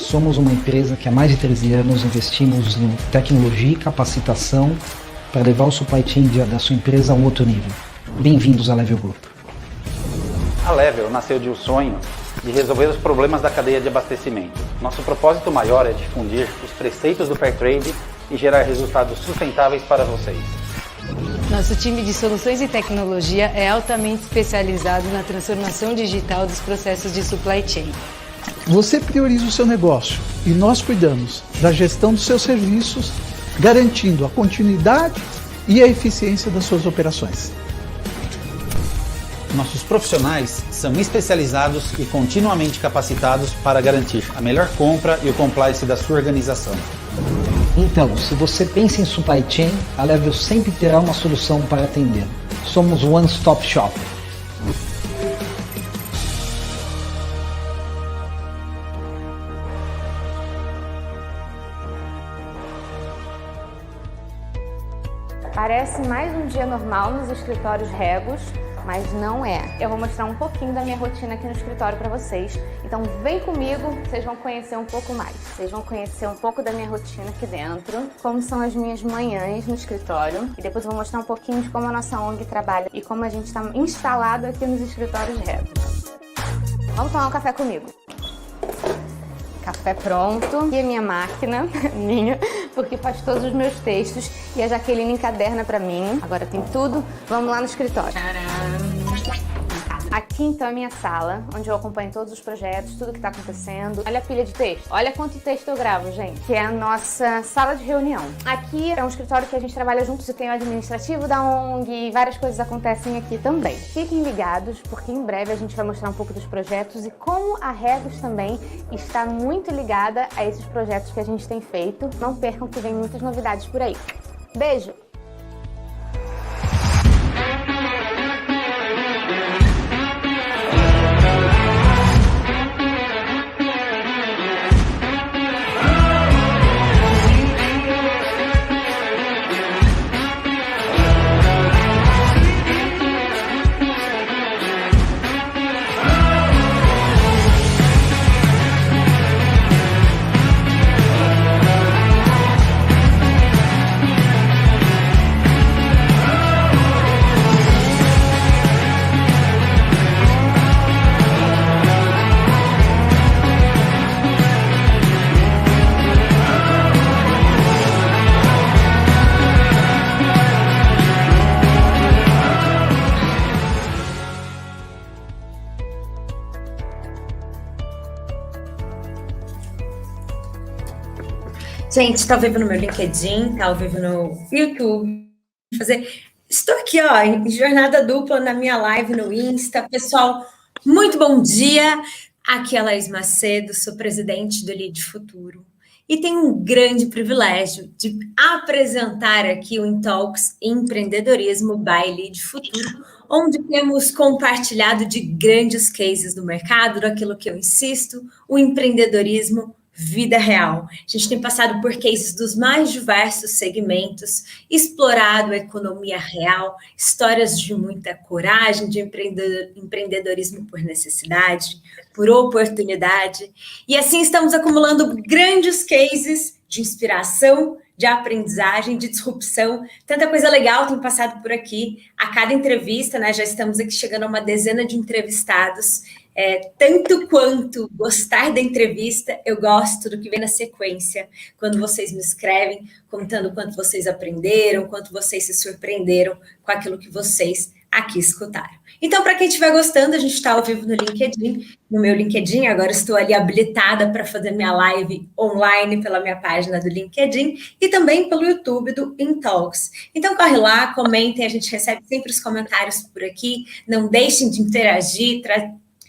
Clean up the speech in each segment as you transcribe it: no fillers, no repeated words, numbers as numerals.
Somos uma empresa que há mais de 13 anos investimos em tecnologia e capacitação para levar o supply chain da sua empresa a um outro nível. Bem-vindos à Level Group. A Level nasceu de um sonho de resolver os problemas da cadeia de abastecimento. Nosso propósito maior é difundir os preceitos do Fairtrade e gerar resultados sustentáveis para vocês. Nosso time de soluções e tecnologia é altamente especializado na transformação digital dos processos de supply chain. Você prioriza o seu negócio e nós cuidamos da gestão dos seus serviços, garantindo a continuidade e a eficiência das suas operações. Nossos profissionais são especializados e continuamente capacitados para garantir a melhor compra e o compliance da sua organização. Então, se você pensa em supply chain, a Level sempre terá uma solução para atender. Somos One Stop Shop. Parece mais um dia normal nos escritórios Regos, mas não é. Eu vou mostrar um pouquinho da minha rotina aqui no escritório para vocês. Então vem comigo, vocês vão conhecer um pouco mais. Vocês vão conhecer um pouco da minha rotina aqui dentro, como são as minhas manhãs no escritório. E depois eu vou mostrar um pouquinho de como a nossa ONG trabalha e como a gente está instalado aqui nos escritórios Regos. Vamos tomar um café comigo. Café pronto. E a minha máquina, minha, porque faz todos os meus textos. E a Jaqueline encaderna pra mim. Agora tem tudo. Vamos lá no escritório. Tcharam! Aqui então é a minha sala, onde eu acompanho todos os projetos, tudo que tá acontecendo. Olha a pilha de texto. Olha quanto texto eu gravo, gente. Que é a nossa sala de reunião. Aqui é um escritório que a gente trabalha juntos. Eu tenho o administrativo da ONG e várias coisas acontecem aqui também. Fiquem ligados, porque em breve a gente vai mostrar um pouco dos projetos e como a Regos também está muito ligada a esses projetos que a gente tem feito. Não percam que vem muitas novidades por aí. Beijo! Gente, tá ao vivo no meu LinkedIn, tá ao vivo no YouTube. Estou aqui, ó, em jornada dupla na minha live no Insta. Pessoal, muito bom dia. Aqui é a Laís Macedo, sou presidente do Lead Futuro. E tenho um grande privilégio de apresentar aqui o Intalks Empreendedorismo by Lead Futuro, onde temos compartilhado de grandes cases do mercado, daquilo que eu insisto, o empreendedorismo vida real. A gente tem passado por cases dos mais diversos segmentos, explorado a economia real, histórias de muita coragem, de empreendedorismo por necessidade, por oportunidade. E assim estamos acumulando grandes cases de inspiração, de aprendizagem, de disrupção. Tanta coisa legal tem passado por aqui. A cada entrevista, né, já estamos aqui chegando a uma dezena de entrevistados. Tanto quanto gostar da entrevista, eu gosto do que vem na sequência, quando vocês me escrevem, contando quanto vocês aprenderam, quanto vocês se surpreenderam com aquilo que vocês aqui escutaram. Então, para quem estiver gostando, a gente está ao vivo no LinkedIn, no meu LinkedIn, agora estou ali habilitada para fazer minha live online pela minha página do LinkedIn e também pelo YouTube do Intalks. Então, corre lá, comentem, a gente recebe sempre os comentários por aqui, não deixem de interagir,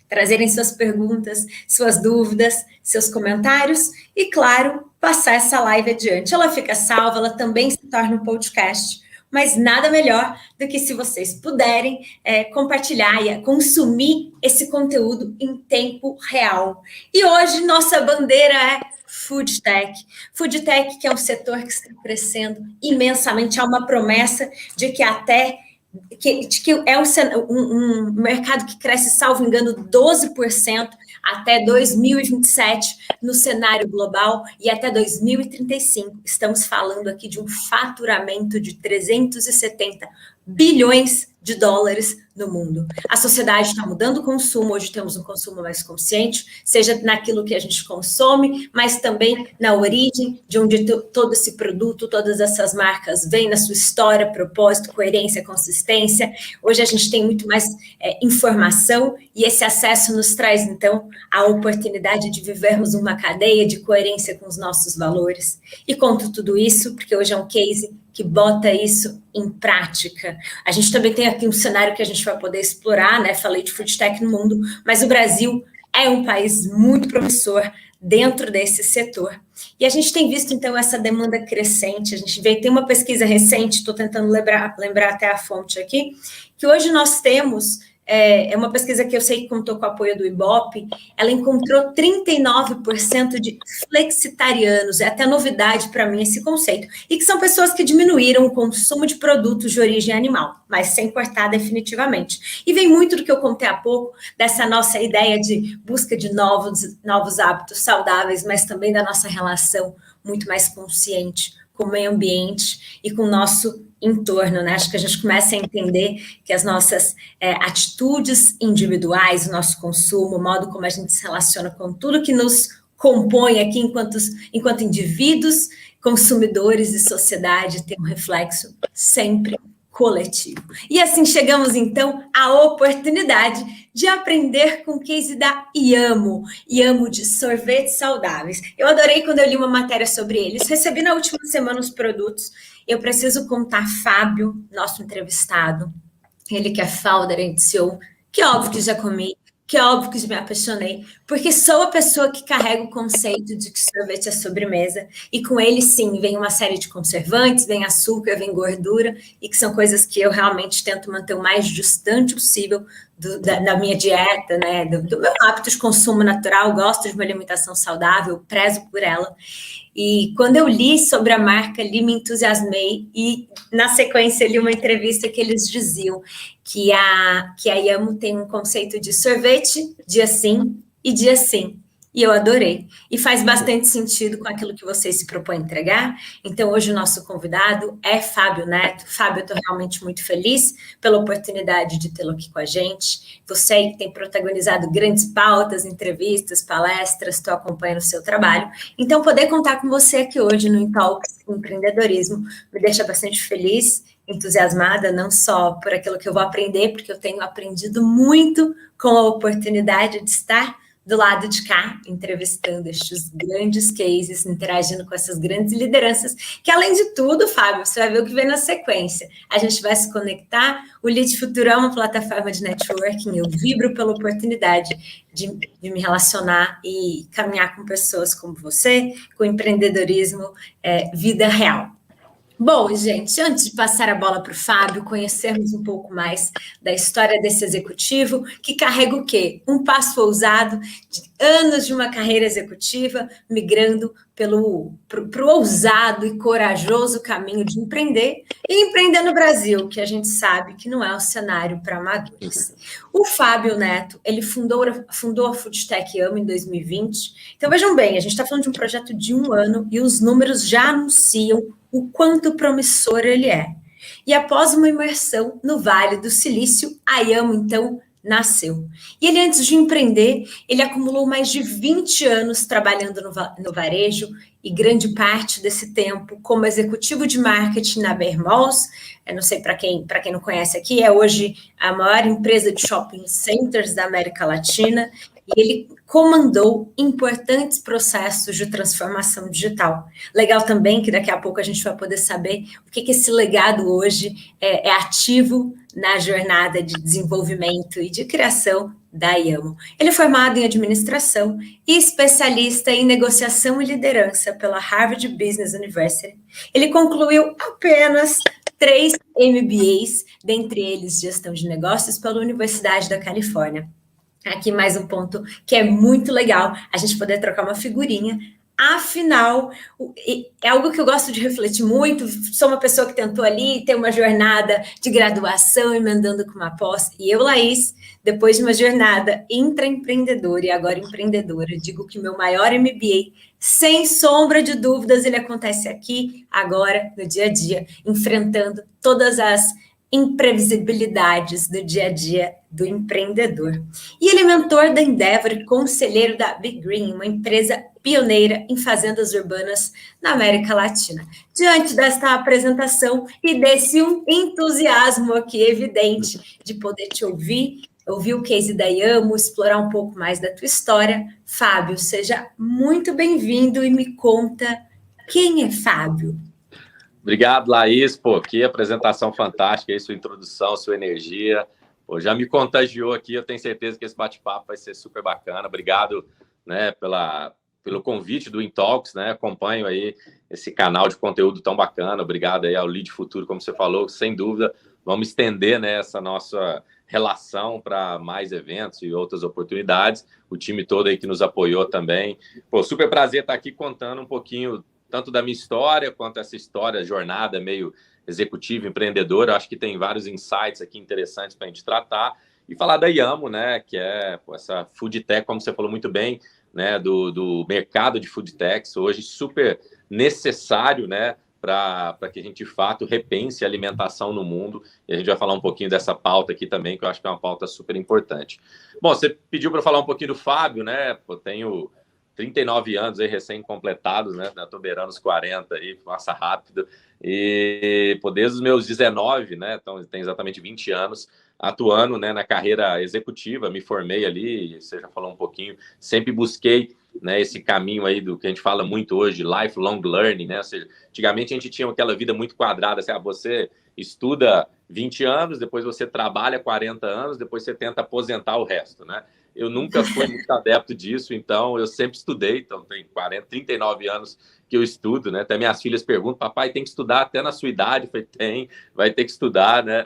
trazerem suas perguntas, suas dúvidas, seus comentários e, claro, passar essa live adiante. Ela fica salva, ela também se torna um podcast, mas nada melhor do que se vocês puderem compartilhar e consumir esse conteúdo em tempo real. E hoje nossa bandeira é Food Tech. Food Tech, que é um setor que está crescendo imensamente, há uma promessa de que até que é um mercado que cresce, salvo engano, 12% até 2027 no cenário global e até 2035. Estamos falando aqui de um faturamento de 370 bilhões de dólares no mundo. A sociedade está mudando o consumo, hoje temos um consumo mais consciente, seja naquilo que a gente consome, mas também na origem de onde todo esse produto, todas essas marcas vêm, na sua história, propósito, coerência, consistência. Hoje a gente tem muito mais informação e esse acesso nos traz, então, a oportunidade de vivermos uma cadeia de coerência com os nossos valores. E conto tudo isso porque hoje é um case que bota isso em prática. A gente também tem aqui um cenário que a gente vai poder explorar, né? Falei de food tech no mundo, mas o Brasil é um país muito promissor dentro desse setor. E a gente tem visto, então, essa demanda crescente. A gente tem uma pesquisa recente, estou tentando lembrar até a fonte aqui, que hoje nós temos... É uma pesquisa que eu sei que contou com o apoio do Ibope, ela encontrou 39% de flexitarianos, é até novidade para mim esse conceito, e que são pessoas que diminuíram o consumo de produtos de origem animal, mas sem cortar definitivamente. E vem muito do que eu contei há pouco, dessa nossa ideia de busca de novos hábitos saudáveis, mas também da nossa relação muito mais consciente com o meio ambiente e com o nosso entorno, né? Acho que a gente começa a entender que as nossas atitudes individuais, o nosso consumo, o modo como a gente se relaciona com tudo que nos compõe aqui enquanto indivíduos, consumidores e sociedade tem um reflexo sempre coletivo. E assim chegamos, então, à oportunidade de aprender com o case da Iamo de sorvetes saudáveis. Eu adorei quando eu li uma matéria sobre eles, recebi na última semana os produtos. Eu preciso contar Fábio, nosso entrevistado, ele que é founder e CEO, que óbvio que já comi, que óbvio que me apaixonei, porque sou a pessoa que carrega o conceito de que sorvete é sobremesa, e com ele, sim, vem uma série de conservantes, vem açúcar, vem gordura, e que são coisas que eu realmente tento manter o mais distante possível da minha dieta, né, do meu hábito de consumo natural, gosto de uma alimentação saudável, prezo por ela. E quando eu li sobre a marca, me entusiasmei, e na sequência li uma entrevista que eles diziam que a Iamo tem um conceito de sorvete, dia sim e dia sim. E eu adorei. E faz bastante sentido com aquilo que vocês se propõem a entregar. Então, hoje o nosso convidado é Fábio Neto. Fábio, eu estou realmente muito feliz pela oportunidade de tê-lo aqui com a gente. Você que tem protagonizado grandes pautas, entrevistas, palestras, estou acompanhando o seu trabalho. Então, poder contar com você aqui hoje no Intalks Empreendedorismo me deixa bastante feliz, entusiasmada, não só por aquilo que eu vou aprender, porque eu tenho aprendido muito com a oportunidade de estar do lado de cá, entrevistando estes grandes cases, interagindo com essas grandes lideranças, que além de tudo, Fábio, você vai ver o que vem na sequência. A gente vai se conectar, o Lead Futuro é uma plataforma de networking, eu vibro pela oportunidade de me relacionar e caminhar com pessoas como você, com empreendedorismo, vida real. Bom, gente, antes de passar a bola para o Fábio, conhecermos um pouco mais da história desse executivo, que carrega o quê? Um passo ousado, de anos de uma carreira executiva, migrando para o ousado e corajoso caminho de empreender, e empreender no Brasil, que a gente sabe que não é o cenário para amadores. O Fábio Neto, ele fundou a Food Tech Iamo em 2020. Então, vejam bem, a gente está falando de um projeto de 1 ano e os números já anunciam o quanto promissor ele é. E após uma imersão no Vale do Silício, a Iamo, então, nasceu. E ele, antes de empreender, ele acumulou mais de 20 anos trabalhando no varejo e grande parte desse tempo como executivo de marketing na Bermalls. Eu não sei para quem não conhece aqui, é hoje a maior empresa de shopping centers da América Latina. E ele comandou importantes processos de transformação digital. Legal também que daqui a pouco a gente vai poder saber o que esse legado hoje é ativo na jornada de desenvolvimento e de criação da Iamo. Ele é formado em administração e especialista em negociação e liderança pela Harvard Business University. Ele concluiu apenas 3 MBAs, dentre eles gestão de negócios pela Universidade da Califórnia. Aqui mais um ponto que é muito legal, a gente poder trocar uma figurinha. Afinal, é algo que eu gosto de refletir muito. Sou uma pessoa que tentou ali ter uma jornada de graduação, emendando com uma pós. E eu, Laís, depois de uma jornada intraempreendedora e agora empreendedora, digo que meu maior MBA, sem sombra de dúvidas, ele acontece aqui, agora, no dia a dia, enfrentando todas as imprevisibilidades do dia a dia do empreendedor. E ele é mentor da Endeavor e conselheiro da Big Green, uma empresa pioneira em fazendas urbanas na América Latina. Diante desta apresentação e desse entusiasmo aqui evidente de poder te ouvir o case da Yamo, explorar um pouco mais da tua história, Fábio, seja muito bem-vindo e me conta quem é Fábio. Obrigado, Laís. Pô, que apresentação fantástica aí, sua introdução, sua energia. Pô, já me contagiou aqui, eu tenho certeza que esse bate-papo vai ser super bacana. Obrigado, né, pelo convite do Intalks, né? Acompanho aí esse canal de conteúdo tão bacana. Obrigado aí ao Lead Futuro, como você falou, sem dúvida, vamos estender, né, essa nossa relação para mais eventos e outras oportunidades. O time todo aí que nos apoiou também. Pô, super prazer estar aqui contando um pouquinho tanto da minha história, quanto essa história, jornada meio executiva, empreendedora. Acho que tem vários insights aqui interessantes para a gente tratar. E falar da Yamo, né, que é essa food tech, como você falou muito bem, né, do mercado de food techs, hoje super necessário, né, para que a gente, de fato, repense a alimentação no mundo. E a gente vai falar um pouquinho dessa pauta aqui também, que eu acho que é uma pauta super importante. Bom, você pediu para falar um pouquinho do Fábio, né? Eu tenho 39 anos aí, recém-completados, né? Estou beirando os 40 aí, passa rápido. E desde os meus 19, né? Então, tem exatamente 20 anos atuando, né, na carreira executiva. Me formei ali, você já falou um pouquinho, sempre busquei, né, esse caminho aí do que a gente fala muito hoje, lifelong learning, né? Ou seja, antigamente a gente tinha aquela vida muito quadrada, assim, você estuda 20 anos, depois você trabalha 40 anos, depois você tenta aposentar o resto, né? Eu nunca fui muito adepto disso, então eu sempre estudei, então tem 39 anos que eu estudo, né? Até minhas filhas perguntam, papai, tem que estudar até na sua idade? Eu falei, tem, vai ter que estudar, né?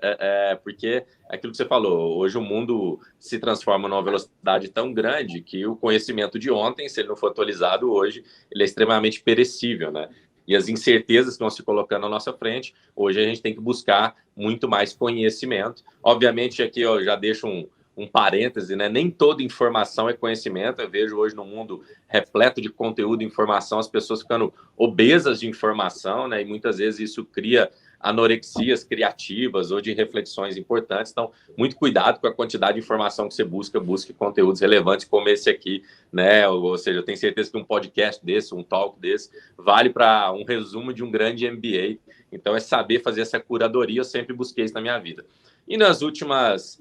Porque é aquilo que você falou, hoje o mundo se transforma numa velocidade tão grande que o conhecimento de ontem, se ele não for atualizado hoje, ele é extremamente perecível, né? E as incertezas que vão se colocando à nossa frente, hoje a gente tem que buscar muito mais conhecimento. Obviamente, aqui eu já deixo um parêntese, né? Nem toda informação é conhecimento. Eu vejo hoje no mundo repleto de conteúdo e informação, as pessoas ficando obesas de informação, né? E muitas vezes isso cria anorexias criativas ou de reflexões importantes. Então, muito cuidado com a quantidade de informação que você busque conteúdos relevantes como esse aqui, né? Ou seja, eu tenho certeza que um podcast desse, um talk desse, vale para um resumo de um grande MBA. Então, é saber fazer essa curadoria. Eu sempre busquei isso na minha vida. E nos últimos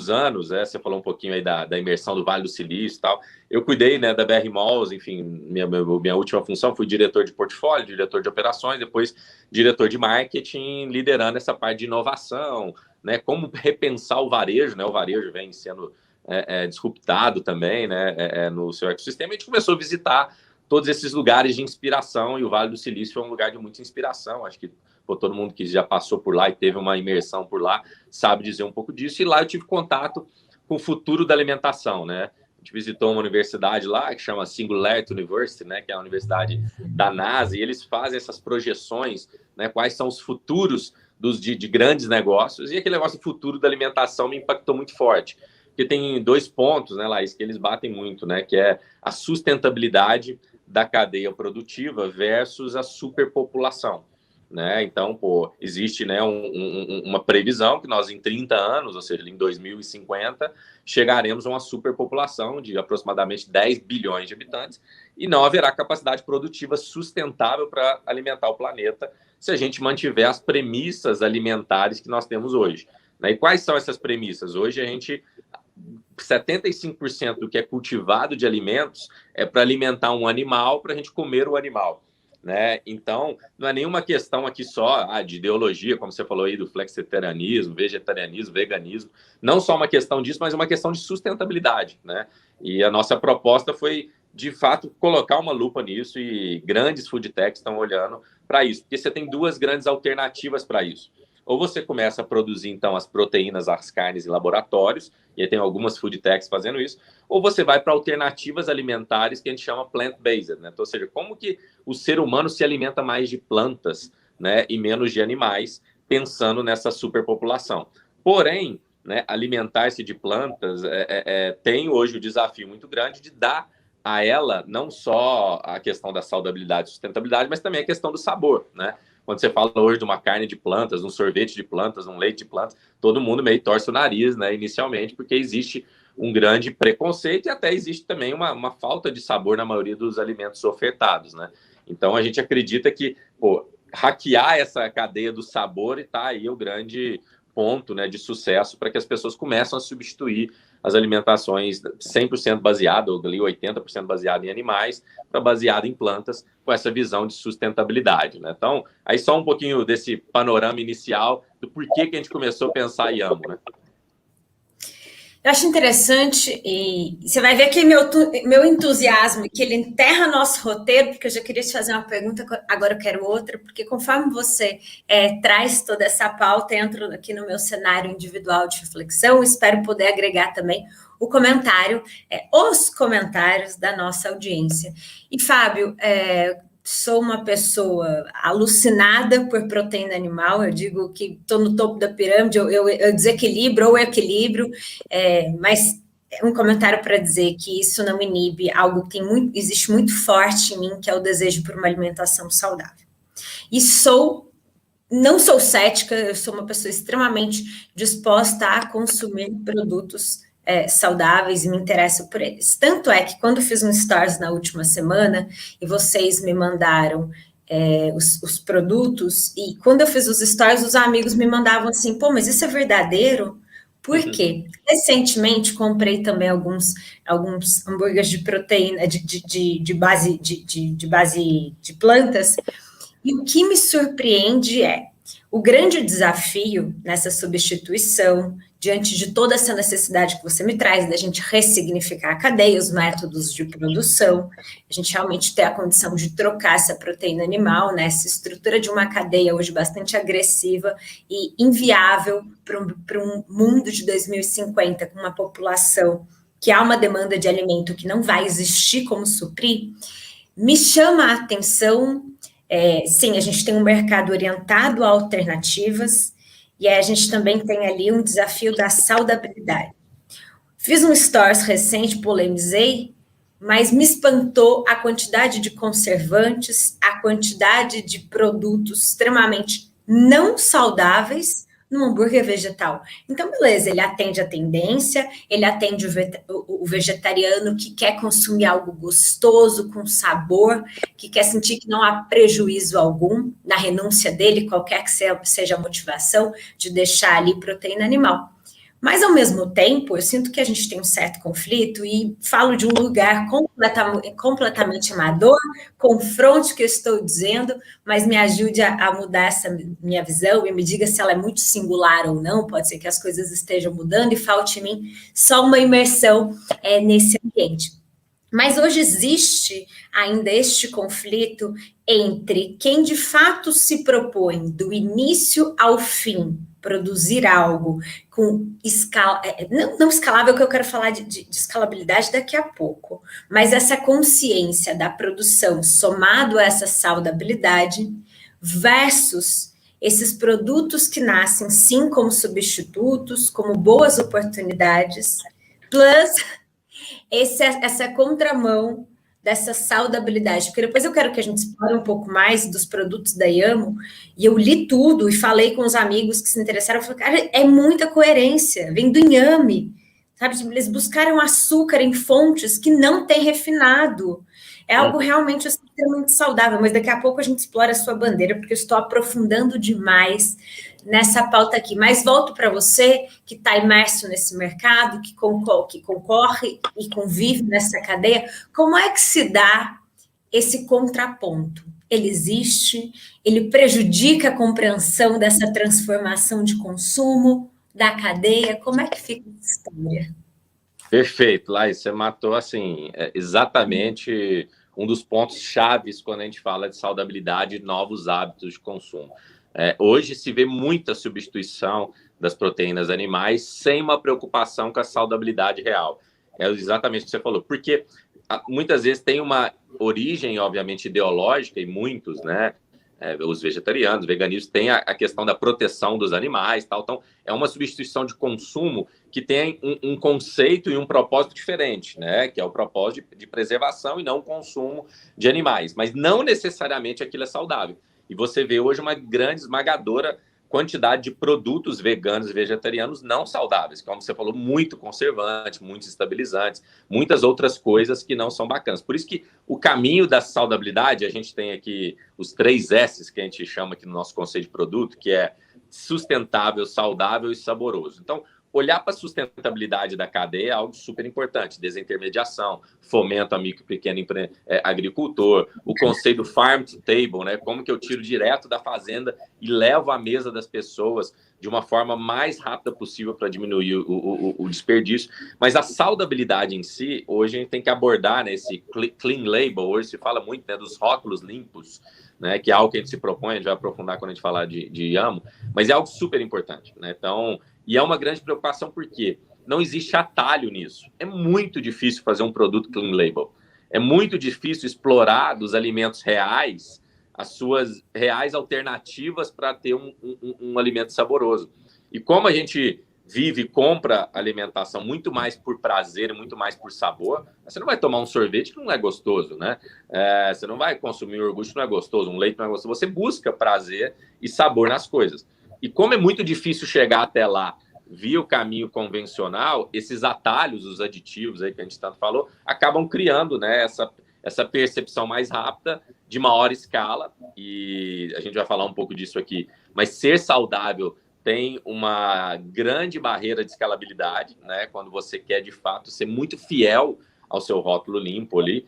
anos, você falou um pouquinho aí da imersão do Vale do Silício e tal, eu cuidei, né, da BR Malls, enfim, minha última função fui diretor de portfólio, diretor de operações, depois diretor de marketing, liderando essa parte de inovação, né, como repensar o varejo, né, o varejo vem sendo disruptado também, né, no seu ecossistema. A gente começou a visitar todos esses lugares de inspiração, e o Vale do Silício é um lugar de muita inspiração. Acho que todo mundo que já passou por lá e teve uma imersão por lá sabe dizer um pouco disso. E lá eu tive contato com o futuro da alimentação, né? A gente visitou uma universidade lá que chama Singularity University, né? Que é a universidade da NASA, e eles fazem essas projeções, né? Quais são os futuros de grandes negócios. E aquele negócio do futuro da alimentação me impactou muito forte. Porque tem 2 pontos, né, Laís, que eles batem muito, né? Que é a sustentabilidade da cadeia produtiva versus a superpopulação, né? Então, existe, né, uma previsão que nós em 30 anos, ou seja, em 2050, chegaremos a uma superpopulação de aproximadamente 10 bilhões de habitantes e não haverá capacidade produtiva sustentável para alimentar o planeta se a gente mantiver as premissas alimentares que nós temos hoje, né? E quais são essas premissas? Hoje 75% do que é cultivado de alimentos é para alimentar um animal, para a gente comer o animal, né? Então, não é nenhuma questão aqui só de ideologia, como você falou aí, do flexitarianismo, vegetarianismo, veganismo. Não só uma questão disso, mas uma questão de sustentabilidade, né? E a nossa proposta foi, de fato, colocar uma lupa nisso, e grandes food techs estão olhando para isso, porque você tem 2 grandes alternativas para isso. ou você começa a produzir, então, as proteínas, as carnes em laboratórios, e aí tem algumas food techs fazendo isso, ou você vai para alternativas alimentares que a gente chama plant-based, né? Então, ou seja, como que o ser humano se alimenta mais de plantas, né, e menos de animais, pensando nessa superpopulação. Porém, né, alimentar-se de plantas tem hoje o desafio muito grande de dar a ela não só a questão da saudabilidade e sustentabilidade, mas também a questão do sabor, né? Quando você fala hoje de uma carne de plantas, um sorvete de plantas, um leite de plantas, todo mundo meio torce o nariz, né, inicialmente, porque existe um grande preconceito e até existe também uma falta de sabor na maioria dos alimentos ofertados, né? Então, a gente acredita que, hackear essa cadeia do sabor está aí o grande ponto, né, de sucesso para que as pessoas começem a substituir as alimentações 100% baseado, ou ali 80% baseado em animais, para baseado em plantas, com essa visão de sustentabilidade, né? Então, aí só um pouquinho desse panorama inicial do porquê que a gente começou a pensar em Yamo, né? Eu acho interessante, e você vai ver que meu entusiasmo, que ele enterra nosso roteiro, porque eu já queria te fazer uma pergunta, agora eu quero outra, porque conforme você traz toda essa pauta, entro aqui no meu cenário individual de reflexão, espero poder agregar também o comentário, os comentários da nossa audiência. E, Fábio, sou uma pessoa alucinada por proteína animal, eu digo que estou no topo da pirâmide, eu desequilibro ou equilíbrio, mas um comentário para dizer que isso não inibe algo que existe muito forte em mim, que é o desejo por uma alimentação saudável. E não sou cética, eu sou uma pessoa extremamente disposta a consumir produtos saudáveis e me interesso por eles. Tanto é que quando fiz um Stories na última semana e vocês me mandaram os produtos, e quando eu fiz os Stories, os amigos me mandavam assim, pô, mas isso é verdadeiro? Por quê? Recentemente comprei também alguns hambúrgueres de proteína, de base de plantas, e o que me surpreende o grande desafio nessa substituição, diante de toda essa necessidade que você me traz, da gente ressignificar a cadeia, os métodos de produção, a gente realmente ter a condição de trocar essa proteína animal, né, essa estrutura de uma cadeia hoje bastante agressiva e inviável para um mundo de 2050, com uma população que há uma demanda de alimento que não vai existir como suprir, me chama a atenção. Sim, a gente tem um mercado orientado a alternativas e a gente também tem ali um desafio da saudabilidade. Fiz um stories recente, polemizei, mas me espantou a quantidade de conservantes, a quantidade de produtos extremamente não saudáveis no hambúrguer vegetal. Então, beleza, ele atende a tendência, ele atende o vegetariano que quer consumir algo gostoso, com sabor, que quer sentir que não há prejuízo algum na renúncia dele, qualquer que seja a motivação de deixar ali proteína animal. Mas, ao mesmo tempo, eu sinto que a gente tem um certo conflito e falo de um lugar completamente amador, confronte o que eu estou dizendo, mas me ajude a mudar essa minha visão e me diga se ela é muito singular ou não, pode ser que as coisas estejam mudando e falte em mim só uma imersão nesse ambiente. Mas hoje existe ainda este conflito entre quem de fato se propõe do início ao fim produzir algo com escala, não escalável, que eu quero falar de escalabilidade daqui a pouco, mas essa consciência da produção somado a essa saudabilidade versus esses produtos que nascem sim como substitutos, como boas oportunidades, plus essa contramão dessa saudabilidade, porque depois eu quero que a gente explore um pouco mais dos produtos da Yamo, e eu li tudo e falei com os amigos que se interessaram, eu falei, cara, é muita coerência, vem do inhame, sabe, eles buscaram açúcar em fontes que não tem refinado, é algo realmente extremamente saudável, mas daqui a pouco a gente explora a sua bandeira, porque eu estou aprofundando demais nessa pauta aqui, mas volto para você que está imerso nesse mercado, que concorre e convive nessa cadeia, como é que se dá esse contraponto? Ele existe? Ele prejudica a compreensão dessa transformação de consumo da cadeia? Como é que fica essa história? Perfeito, Laís, você matou assim, exatamente um dos pontos chaves quando a gente fala de saudabilidade e novos hábitos de consumo. Hoje se vê muita substituição das proteínas animais sem uma preocupação com a saudabilidade real. É exatamente o que você falou, porque muitas vezes tem uma origem, obviamente, ideológica, e muitos, né? Os vegetarianos, veganistas, têm a questão da proteção dos animais, tal. Então, é uma substituição de consumo que tem um conceito e um propósito diferente, né? Que é o propósito de preservação e não o consumo de animais. Mas não necessariamente aquilo é saudável. E você vê hoje uma grande, esmagadora quantidade de produtos veganos e vegetarianos não saudáveis, como você falou, muito conservante, muitos estabilizantes, muitas outras coisas que não são bacanas. Por isso que o caminho da saudabilidade, a gente tem aqui os 3 S's que a gente chama aqui no nosso conceito de produto, que é sustentável, saudável e saboroso. Então, olhar para a sustentabilidade da cadeia é algo super importante. Desintermediação, fomento a micro e pequeno agricultor, o conceito do farm to table, né? Como que eu tiro direto da fazenda e levo à mesa das pessoas de uma forma mais rápida possível para diminuir o desperdício. Mas a saudabilidade em si, hoje a gente tem que abordar, né, esse clean label. Hoje se fala muito, né, dos rótulos limpos, né, que é algo que a gente se propõe, a gente vai aprofundar quando a gente falar de IAMO, mas é algo super importante, né? Então, e é uma grande preocupação porque não existe atalho nisso. É muito difícil fazer um produto clean label. É muito difícil explorar dos alimentos reais as suas reais alternativas para ter um alimento saboroso. E como a gente vive e compra alimentação muito mais por prazer, muito mais por sabor, você não vai tomar um sorvete que não é gostoso, né? Você não vai consumir um iogurte que não é gostoso, um leite que não é gostoso. Você busca prazer e sabor nas coisas. E como é muito difícil chegar até lá via o caminho convencional, esses atalhos, os aditivos aí que a gente tanto falou, acabam criando, né, essa percepção mais rápida, de maior escala, e a gente vai falar um pouco disso aqui. Mas ser saudável tem uma grande barreira de escalabilidade, né, quando você quer, de fato, ser muito fiel ao seu rótulo limpo ali.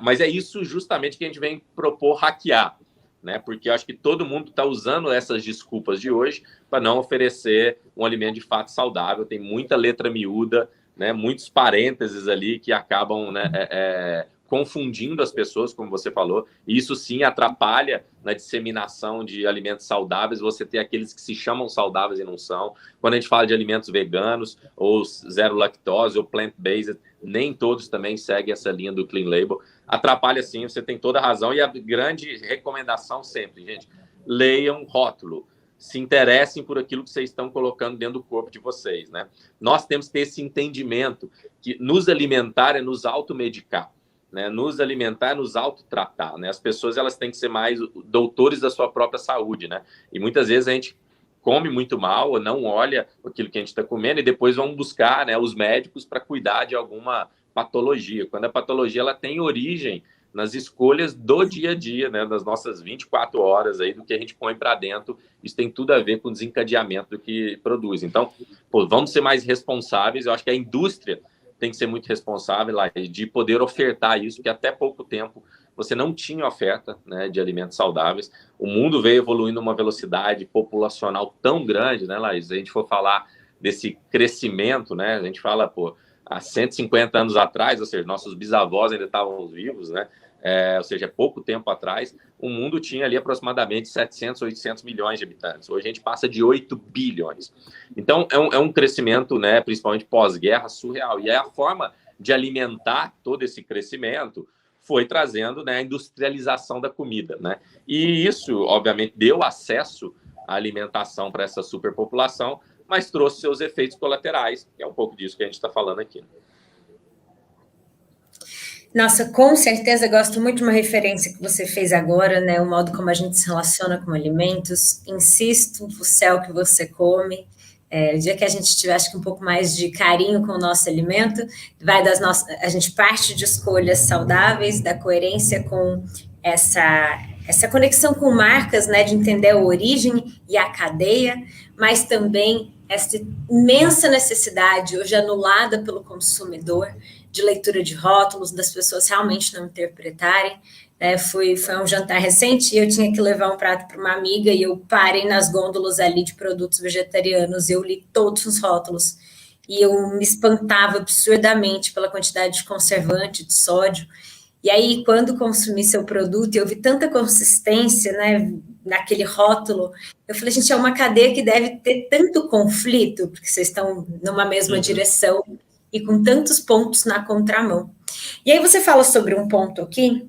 Mas é isso justamente que a gente vem propor hackear, né? Porque eu acho que todo mundo está usando essas desculpas de hoje para não oferecer um alimento de fato saudável. Tem muita letra miúda, né? Muitos parênteses ali que acabam, né, confundindo as pessoas, como você falou, e isso sim atrapalha na disseminação de alimentos saudáveis. Você tem aqueles que se chamam saudáveis e não são. Quando a gente fala de alimentos veganos, ou zero lactose, ou plant-based, nem todos também seguem essa linha do clean label. Atrapalha sim, você tem toda a razão, e a grande recomendação sempre, gente, leiam rótulo, se interessem por aquilo que vocês estão colocando dentro do corpo de vocês, né? Nós temos que ter esse entendimento que nos alimentar é nos automedicar, né? Nos alimentar é nos autotratar, né? As pessoas, elas têm que ser mais doutores da sua própria saúde, né? E muitas vezes a gente come muito mal, ou não olha aquilo que a gente está comendo, e depois vão buscar, né, os médicos para cuidar de alguma patologia, quando a patologia ela tem origem nas escolhas do dia a dia, né, das nossas 24 horas aí, do que a gente põe para dentro. Isso tem tudo a ver com o desencadeamento do que produz. Então, vamos ser mais responsáveis. Eu acho que a indústria tem que ser muito responsável lá, de poder ofertar isso, que até pouco tempo você não tinha oferta, né, de alimentos saudáveis. O mundo veio evoluindo uma velocidade populacional tão grande, né, Laís? Se a gente for falar desse crescimento, né, a gente fala, há 150 anos atrás, ou seja, nossos bisavós ainda estavam vivos, né? Ou seja, pouco tempo atrás, o mundo tinha ali aproximadamente 700, 800 milhões de habitantes. Hoje a gente passa de 8 bilhões. Então, é um crescimento, né, principalmente pós-guerra, surreal. E aí a forma de alimentar todo esse crescimento foi trazendo, né, a industrialização da comida, né? E isso, obviamente, deu acesso à alimentação para essa superpopulação, mas trouxe seus efeitos colaterais, que é um pouco disso que a gente está falando aqui. Nossa, com certeza, gosto muito de uma referência que você fez agora, né? O modo como a gente se relaciona com alimentos. Insisto, o céu que você come. O dia que a gente tiver, acho que um pouco mais de carinho com o nosso alimento, a gente parte de escolhas saudáveis, da coerência com essa conexão com marcas, né? De entender a origem e a cadeia, mas também essa imensa necessidade, hoje anulada pelo consumidor, de leitura de rótulos, das pessoas realmente não interpretarem. Foi um jantar recente e eu tinha que levar um prato para uma amiga e eu parei nas gôndolas ali de produtos vegetarianos, eu li todos os rótulos e eu me espantava absurdamente pela quantidade de conservante, de sódio. E aí, quando consumi seu produto, eu vi tanta consistência, né, naquele rótulo, eu falei, gente, é uma cadeia que deve ter tanto conflito, porque vocês estão numa mesma direção e com tantos pontos na contramão. E aí você fala sobre um ponto aqui,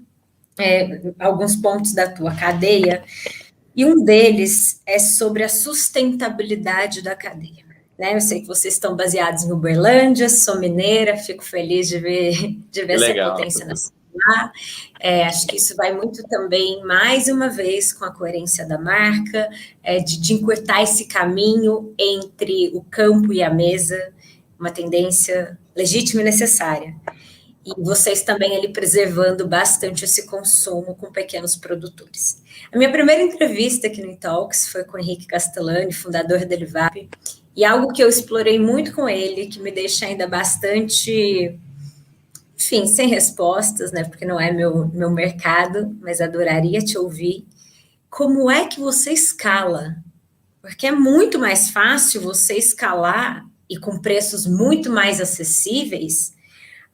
alguns pontos da tua cadeia, e um deles é sobre a sustentabilidade da cadeia. Né? Eu sei que vocês estão baseados em Uberlândia, sou mineira, fico feliz de ver essa potência nacional. Acho que isso vai muito também, mais uma vez, com a coerência da marca, de encurtar esse caminho entre o campo e a mesa, uma tendência legítima e necessária. E vocês também ali preservando bastante esse consumo com pequenos produtores. A minha primeira entrevista aqui no Talks foi com o Henrique Castellani, fundador da Livap, e algo que eu explorei muito com ele, que me deixa ainda bastante, enfim, sem respostas, né? Porque não é meu mercado, mas adoraria te ouvir. Como é que você escala? Porque é muito mais fácil você escalar e com preços muito mais acessíveis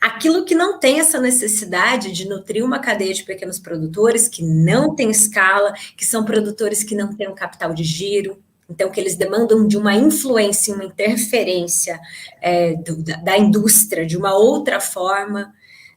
aquilo que não tem essa necessidade de nutrir uma cadeia de pequenos produtores que não tem escala, que são produtores que não têm um capital de giro, então que eles demandam de uma influência, uma interferência da indústria de uma outra forma.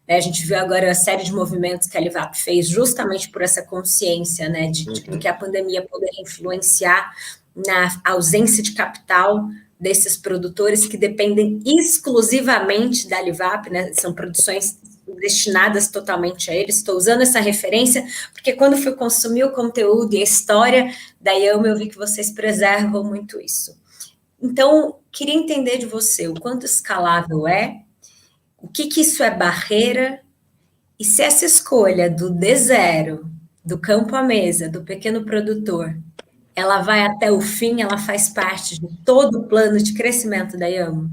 A gente viu agora a série de movimentos que a Livap fez justamente por essa consciência, né, de que a pandemia poderia influenciar na ausência de capital desses produtores que dependem exclusivamente da Livap, né? São produções destinadas totalmente a eles. Estou usando essa referência porque quando fui consumir o conteúdo e a história da Yama, eu vi que vocês preservam muito isso. Então, queria entender de você o quanto escalável é, o que isso é barreira, e se essa escolha do D0, do campo à mesa, do pequeno produtor, ela vai até o fim, ela faz parte de todo o plano de crescimento da Yama?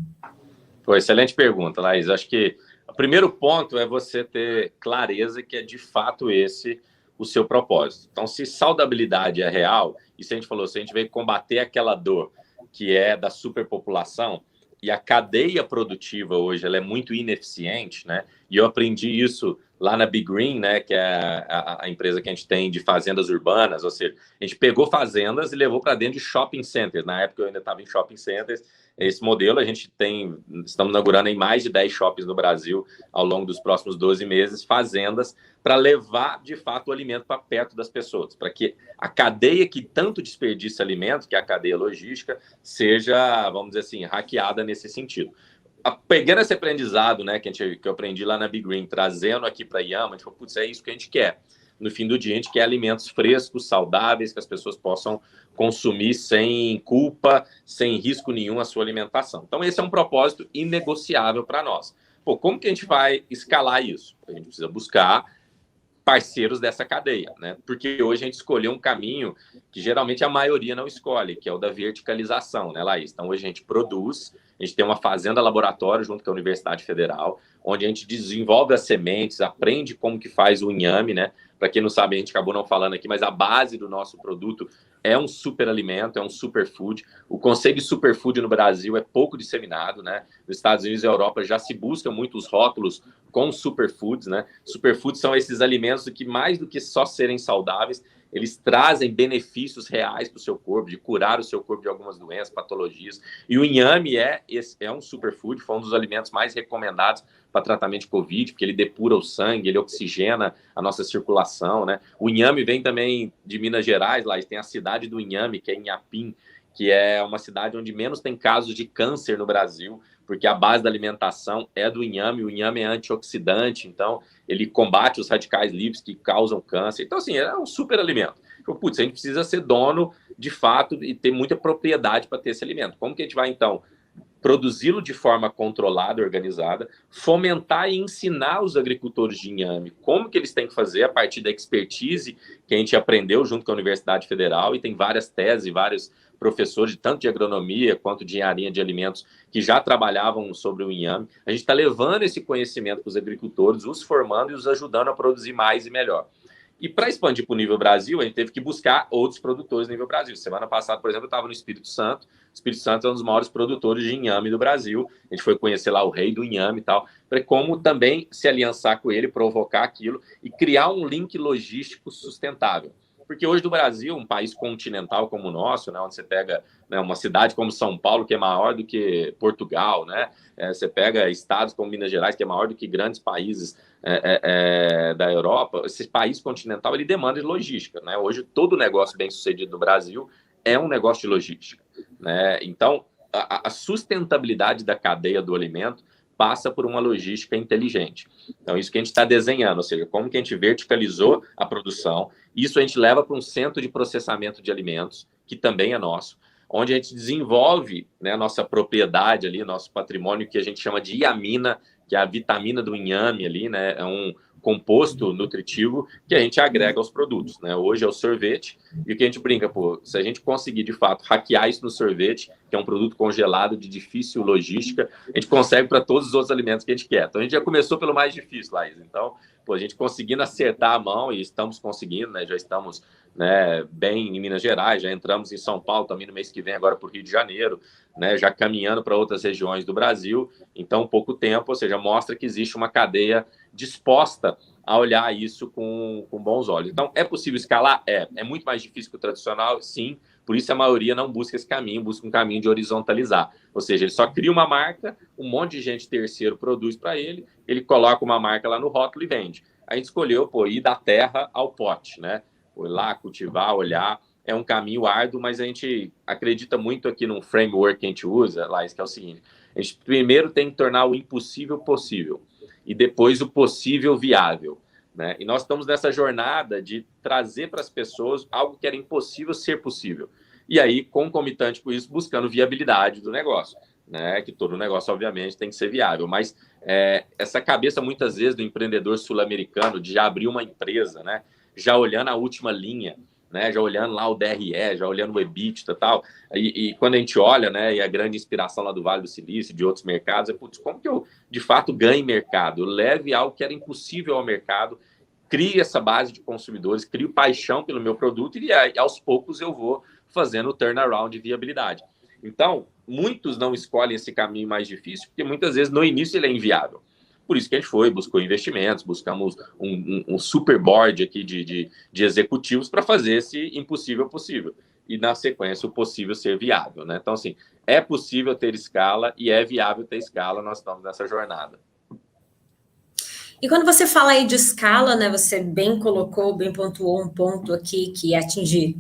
Excelente pergunta, Laís. Acho que o primeiro ponto é você ter clareza que é de fato esse o seu propósito. Então, se saudabilidade é real, e se a gente falou, se a gente veio combater aquela dor que é da superpopulação, e a cadeia produtiva hoje ela é muito ineficiente, né? E eu aprendi isso lá na Big Green, né? Que é a empresa que a gente tem de fazendas urbanas, ou seja, a gente pegou fazendas e levou para dentro de shopping centers. Na época eu ainda estava em shopping centers. Esse modelo a gente estamos inaugurando em mais de 10 shoppings no Brasil ao longo dos próximos 12 meses, fazendas para levar, de fato, o alimento para perto das pessoas, para que a cadeia que tanto desperdiça alimento, que é a cadeia logística, seja, vamos dizer assim, hackeada nesse sentido. Pegando esse aprendizado, né, que eu aprendi lá na Big Green, trazendo aqui para a Yama, a gente falou, putz, é isso que a gente quer. No fim do dia, a gente quer alimentos frescos, saudáveis, que as pessoas possam consumir sem culpa, sem risco nenhum a sua alimentação. Então, esse é um propósito inegociável para nós. Como que a gente vai escalar isso? A gente precisa buscar parceiros dessa cadeia, né? Porque hoje a gente escolheu um caminho que geralmente a maioria não escolhe, que é o da verticalização, né, Laís? Então, hoje a gente produz, a gente tem uma fazenda laboratório junto com a Universidade Federal, onde a gente desenvolve as sementes, aprende como que faz o inhame, né? Para quem não sabe, a gente acabou não falando aqui, mas a base do nosso produto é um superalimento, é um superfood. O conceito de superfood no Brasil é pouco disseminado, né? Nos Estados Unidos e Europa já se busca muito os rótulos com superfoods, né? Superfoods são esses alimentos que, mais do que só serem saudáveis, eles trazem benefícios reais para o seu corpo, de curar o seu corpo de algumas doenças, patologias. E o inhame é um superfood, foi um dos alimentos mais recomendados para tratamento de Covid, porque ele depura o sangue, ele oxigena a nossa circulação, né? O inhame vem também de Minas Gerais, lá tem a cidade do inhame, que é Inhapim, que é uma cidade onde menos tem casos de câncer no Brasil, porque a base da alimentação é do inhame, o inhame é antioxidante, então ele combate os radicais livres que causam câncer. Então, assim, é um super alimento. Putz, a gente precisa ser dono, de fato, e ter muita propriedade para ter esse alimento. Como que a gente vai, então, produzi-lo de forma controlada, organizada, fomentar e ensinar os agricultores de inhame como que eles têm que fazer a partir da expertise que a gente aprendeu junto com a Universidade Federal, e tem várias teses, vários professores, tanto de agronomia quanto de engenharia de alimentos, que já trabalhavam sobre o inhame. A gente está levando esse conhecimento para os agricultores, os formando e os ajudando a produzir mais e melhor. E para expandir para o nível Brasil, a gente teve que buscar outros produtores no nível Brasil. Semana passada, por exemplo, eu estava no Espírito Santo. O Espírito Santo é um dos maiores produtores de inhame do Brasil. A gente foi conhecer lá o rei do inhame e tal, para como também se aliançar com ele, provocar aquilo e criar um link logístico sustentável. Porque hoje do Brasil, um país continental como o nosso, né, onde você pega, né, uma cidade como São Paulo, que é maior do que Portugal, né, você pega estados como Minas Gerais, que é maior do que grandes países da Europa, esse país continental, ele demanda de logística, né? Hoje, todo negócio bem sucedido no Brasil é um negócio de logística, né? Então, a sustentabilidade da cadeia do alimento passa por uma logística inteligente. Então, isso que a gente está desenhando, ou seja, como que a gente verticalizou a produção, isso a gente leva para um centro de processamento de alimentos, que também é nosso, onde a gente desenvolve, né, a nossa propriedade ali, nosso patrimônio, que a gente chama de iamina, que é a vitamina do inhame ali, né, é um composto nutritivo que a gente agrega aos produtos, né? Hoje é o sorvete, e o que a gente brinca, pô, se a gente conseguir, de fato, hackear isso no sorvete, que é um produto congelado de difícil logística, a gente consegue para todos os outros alimentos que a gente quer. Então, a gente já começou pelo mais difícil, Laís. Então, pô, a gente conseguindo acertar a mão, e estamos conseguindo, né? Já estamos, né, bem em Minas Gerais, já entramos em São Paulo também no mês que vem, agora para o Rio de Janeiro, né? Já caminhando para outras regiões do Brasil. Então, pouco tempo, ou seja, mostra que existe uma cadeia disposta a olhar isso com bons olhos. Então, é possível escalar? É muito mais difícil que o tradicional, sim, por isso a maioria não busca esse caminho, busca um caminho de horizontalizar, ou seja, ele só cria uma marca, um monte de gente terceiro produz para ele, ele coloca uma marca lá no rótulo e vende. A gente escolheu, pô, ir da terra ao pote, né? Ir lá, cultivar, olhar, é um caminho árduo, mas a gente acredita muito aqui num framework que a gente usa, Laís, que é o seguinte: a gente primeiro tem que tornar o impossível possível, e depois o possível viável, né? E nós estamos nessa jornada de trazer para as pessoas algo que era impossível ser possível. E aí, concomitante com isso, buscando viabilidade do negócio, né? Que todo negócio, obviamente, tem que ser viável. Mas essa cabeça, muitas vezes, do empreendedor sul-americano de já abrir uma empresa, né? Já olhando a última linha, né? Já olhando lá o DRE, já olhando o EBITDA e tal. E quando a gente olha, né, e a grande inspiração lá do Vale do Silício, de outros mercados, putz, como que eu, de fato, ganhe mercado? Eu leve algo que era impossível ao mercado, crie essa base de consumidores, crio paixão pelo meu produto e aos poucos eu vou fazendo o turnaround de viabilidade. Então, muitos não escolhem esse caminho mais difícil, porque muitas vezes no início ele é inviável. Por isso que a gente buscou investimentos, buscamos um super board aqui de executivos para fazer esse impossível possível. E, na sequência, o possível ser viável, né? Então, assim, é possível ter escala e é viável ter escala, nós estamos nessa jornada. E quando você fala aí de escala, né, você bem colocou, bem pontuou um ponto aqui que é atingir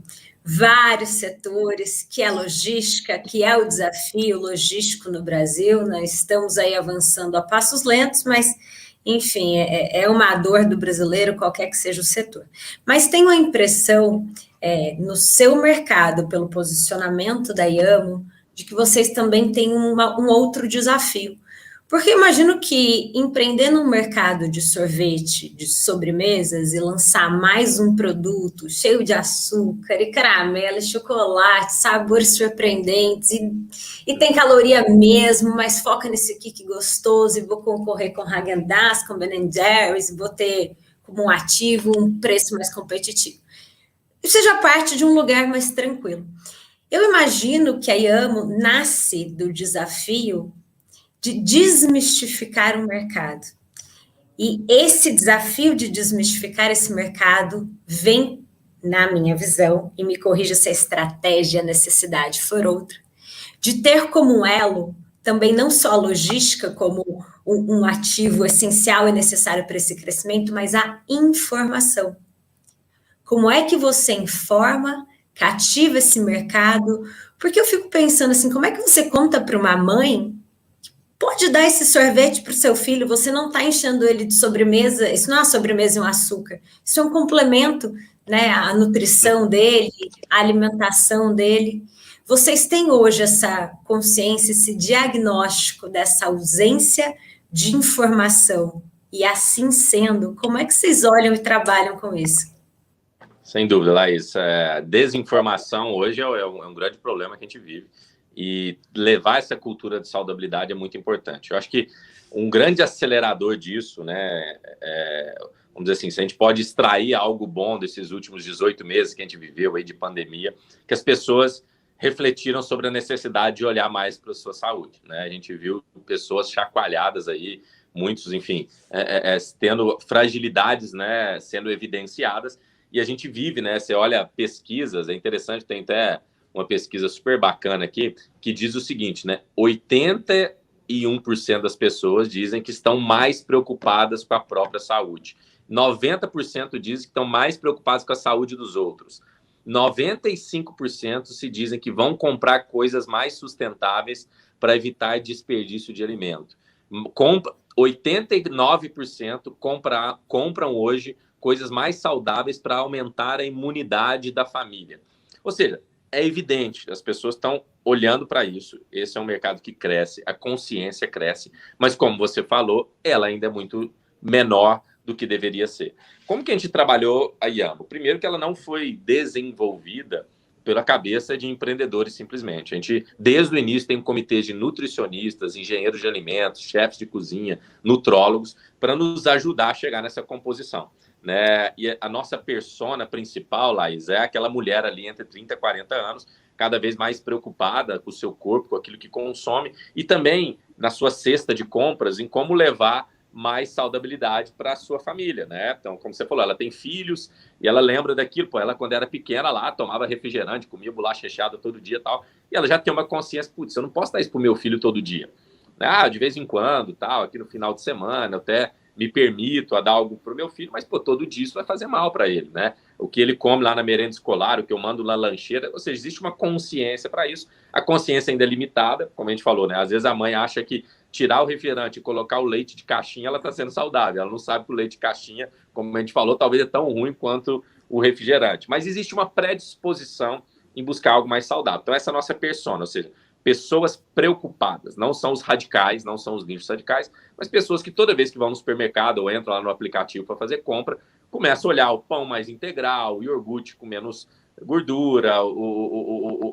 vários setores, que é logística, que é o desafio logístico no Brasil, né? Estamos aí avançando a passos lentos, mas, enfim, é uma dor do brasileiro, qualquer que seja o setor. Mas tenho a impressão, no seu mercado, pelo posicionamento da Iamo, de que vocês também têm um outro desafio. Porque imagino que empreender no mercado de sorvete, de sobremesas e lançar mais um produto cheio de açúcar e caramelo, e chocolate, sabores surpreendentes e tem caloria mesmo, mas foca nesse aqui que gostoso e vou concorrer com Häagen-Dazs, com Ben & Jerry's, vou ter como um ativo um preço mais competitivo. Isso seja parte de um lugar mais tranquilo. Eu imagino que a Iamo nasce do desafio de desmistificar o mercado. E esse desafio de desmistificar esse mercado vem, na minha visão, e me corrija se a estratégia, a necessidade for outra, de ter como um elo também não só a logística como um ativo essencial e necessário para esse crescimento, mas a informação. Como é que você informa, cativa esse mercado? Porque eu fico pensando assim, como é que você conta para uma mãe pode dar esse sorvete para o seu filho, você não está enchendo ele de sobremesa, isso não é uma sobremesa e um açúcar, isso é um complemento, né, à nutrição dele, à alimentação dele. Vocês têm hoje essa consciência, esse diagnóstico dessa ausência de informação, e assim sendo, como é que vocês olham e trabalham com isso? Sem dúvida, Laís, desinformação hoje é um grande problema que a gente vive. E levar essa cultura de saudabilidade é muito importante. Eu acho que um grande acelerador disso, né, vamos dizer assim, se a gente pode extrair algo bom desses últimos 18 meses que a gente viveu aí de pandemia, que as pessoas refletiram sobre a necessidade de olhar mais para a sua saúde, né? A gente viu pessoas chacoalhadas aí, muitos, enfim, tendo fragilidades, né, sendo evidenciadas, E a gente vive, né? Você olha pesquisas, é interessante, tem até uma pesquisa super bacana aqui, que diz o seguinte, né? 81% das pessoas dizem que estão mais preocupadas com a própria saúde. 90% dizem que estão mais preocupados com a saúde dos outros. 95% se dizem que vão comprar coisas mais sustentáveis para evitar desperdício de alimento. 89% compram hoje coisas mais saudáveis para aumentar a imunidade da família. Ou seja, é evidente, as pessoas estão olhando para isso. Esse é um mercado que cresce, a consciência cresce, mas como você falou, ela ainda é muito menor do que deveria ser. Como que a gente trabalhou a Yambo? Primeiro que ela não foi desenvolvida pela cabeça de empreendedores simplesmente. A gente, desde o início, tem um comitê de nutricionistas, engenheiros de alimentos, chefes de cozinha, nutrólogos, para nos ajudar a chegar nessa composição. Né? E a nossa persona principal, Laís, é aquela mulher ali entre 30 e 40 anos, cada vez mais preocupada com o seu corpo, com aquilo que consome, e também na sua cesta de compras, em como levar mais saudabilidade para a sua família, né? Então, como você falou, ela tem filhos e ela lembra daquilo, pô, ela quando era pequena lá, tomava refrigerante, comia bolacha recheada todo dia e tal, e ela já tem uma consciência, putz, eu não posso dar isso pro meu filho todo dia. Ah, de vez em quando, tal, aqui no final de semana, eu até me permito a dar algo pro meu filho, mas, pô, todo dia isso vai fazer mal para ele, né? O que ele come lá na merenda escolar, o que eu mando na lancheira, ou seja, existe uma consciência para isso. A consciência ainda é limitada, como a gente falou, né? Às vezes a mãe acha que tirar o refrigerante e colocar o leite de caixinha, ela está sendo saudável. Ela não sabe que o leite de caixinha, como a gente falou, talvez é tão ruim quanto o refrigerante. Mas existe uma predisposição em buscar algo mais saudável. Então, essa é a nossa persona, ou seja, pessoas preocupadas. Não são os radicais, não são os nichos radicais, mas pessoas que toda vez que vão no supermercado ou entram lá no aplicativo para fazer compra, começam a olhar o pão mais integral, o iogurte com menos gordura,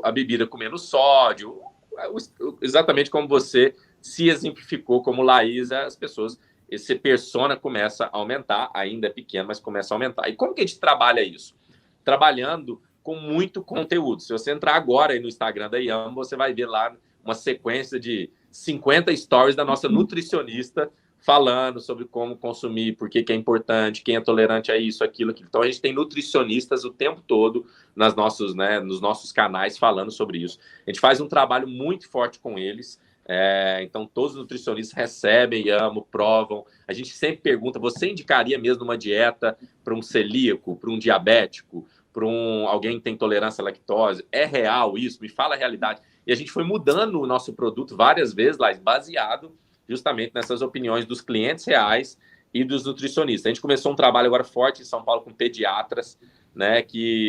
a bebida com menos sódio, exatamente como você se exemplificou como Laís, as pessoas, esse persona começa a aumentar, ainda é pequeno, mas começa a aumentar. E como que a gente trabalha isso? Trabalhando com muito conteúdo. Se você entrar agora aí no Instagram da Yambo, você vai ver lá uma sequência de 50 stories da nossa nutricionista falando sobre como consumir, por que é importante, quem é tolerante a isso, aquilo, aquilo. Então, a gente tem nutricionistas o tempo todo nos nossos canais falando sobre isso. A gente faz um trabalho muito forte com eles. Então, todos os nutricionistas recebem, Yambo, provam. A gente sempre pergunta, você indicaria mesmo uma dieta para um celíaco, para um diabético, para alguém que tem intolerância à lactose? É real isso? Me fala a realidade. E a gente foi mudando o nosso produto várias vezes, lá, baseado justamente nessas opiniões dos clientes reais e dos nutricionistas. A gente começou um trabalho agora forte em São Paulo com pediatras, né,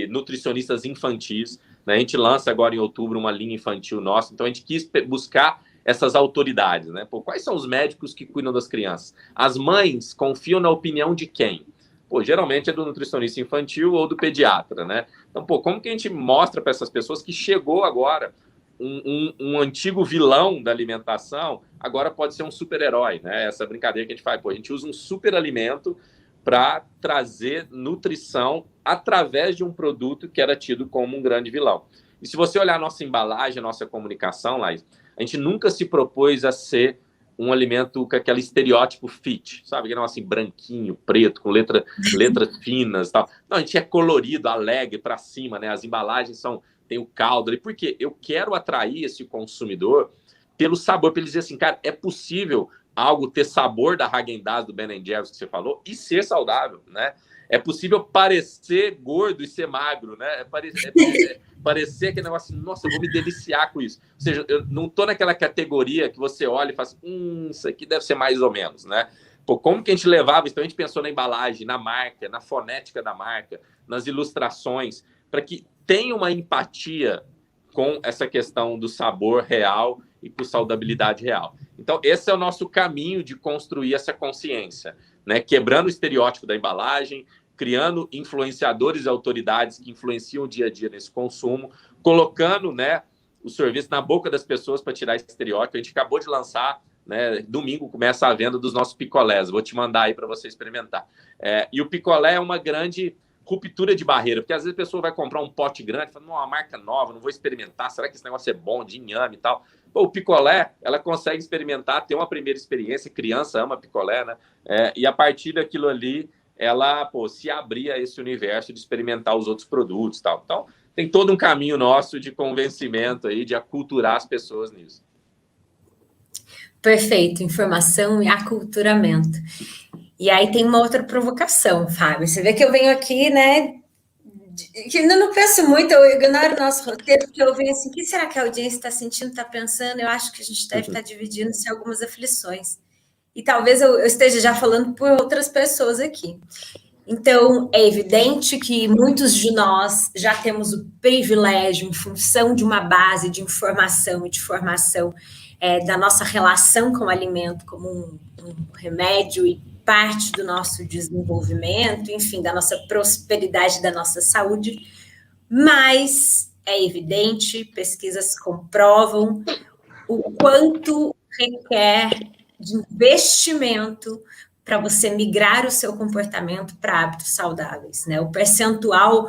nutricionistas infantis. Né, a gente lança agora em outubro uma linha infantil nossa. Então, a gente quis buscar essas autoridades, né? Pô, quais são os médicos que cuidam das crianças? As mães confiam na opinião de quem? Pô, geralmente é do nutricionista infantil ou do pediatra, né? Então, pô, como que a gente mostra para essas pessoas que chegou agora um antigo vilão da alimentação, agora pode ser um super-herói, né? Essa brincadeira que a gente faz, pô, a gente usa um superalimento para trazer nutrição através de um produto que era tido como um grande vilão. E se você olhar a nossa embalagem, a nossa comunicação, Laís, a gente nunca se propôs a ser um alimento com aquele estereótipo fit, sabe? Que não assim, branquinho, preto, com letras finas e tal. Não, a gente é colorido, alegre, para cima, né? As embalagens tem o caldo ali. Por quê? Eu quero atrair esse consumidor pelo sabor, para ele dizer assim, cara, é possível algo ter sabor da Häagen-Dazs, do Ben & Jerry's que você falou, e ser saudável, né? É possível parecer gordo e ser magro, né? Parecer aquele negócio assim, nossa, eu vou me deliciar com isso. Ou seja, eu não tô naquela categoria que você olha e fala assim, isso aqui deve ser mais ou menos, né? Pô, como que a gente levava isso? Então, a gente pensou na embalagem, na marca, na fonética da marca, nas ilustrações, para que tenha uma empatia com essa questão do sabor real e com saudabilidade real. Então, esse é o nosso caminho de construir essa consciência, né? Quebrando o estereótipo da embalagem, criando influenciadores e autoridades que influenciam o dia a dia nesse consumo, colocando, né, o serviço na boca das pessoas para tirar esse estereótipo. A gente acabou de lançar, né, domingo começa a venda dos nossos picolés. Vou te mandar aí para você experimentar. E o picolé é uma grande ruptura de barreira, porque às vezes a pessoa vai comprar um pote grande e fala, não, uma marca nova, não vou experimentar, será que esse negócio é bom, de inhame e tal? Pô, o picolé, ela consegue experimentar, ter uma primeira experiência, criança ama picolé, né? E a partir daquilo ali, ela se abrir a esse universo de experimentar os outros produtos e tal. Então, tem todo um caminho nosso de convencimento aí, de aculturar as pessoas nisso. Perfeito, informação e aculturamento. E aí tem uma outra provocação, Fábio. Você vê que eu venho aqui, né? Que eu não penso muito, eu ignoro o nosso roteiro, porque eu venho assim, o que será que a audiência está sentindo, está pensando? Eu acho que a gente deve estar dividindo-se em algumas aflições. E talvez eu esteja já falando por outras pessoas aqui. Então, é evidente que muitos de nós já temos o privilégio, em função de uma base de informação e de formação da nossa relação com o alimento como um remédio e parte do nosso desenvolvimento, enfim, da nossa prosperidade, da nossa saúde, mas é evidente, pesquisas comprovam o quanto requer de investimento para você migrar o seu comportamento para hábitos saudáveis, né? O percentual,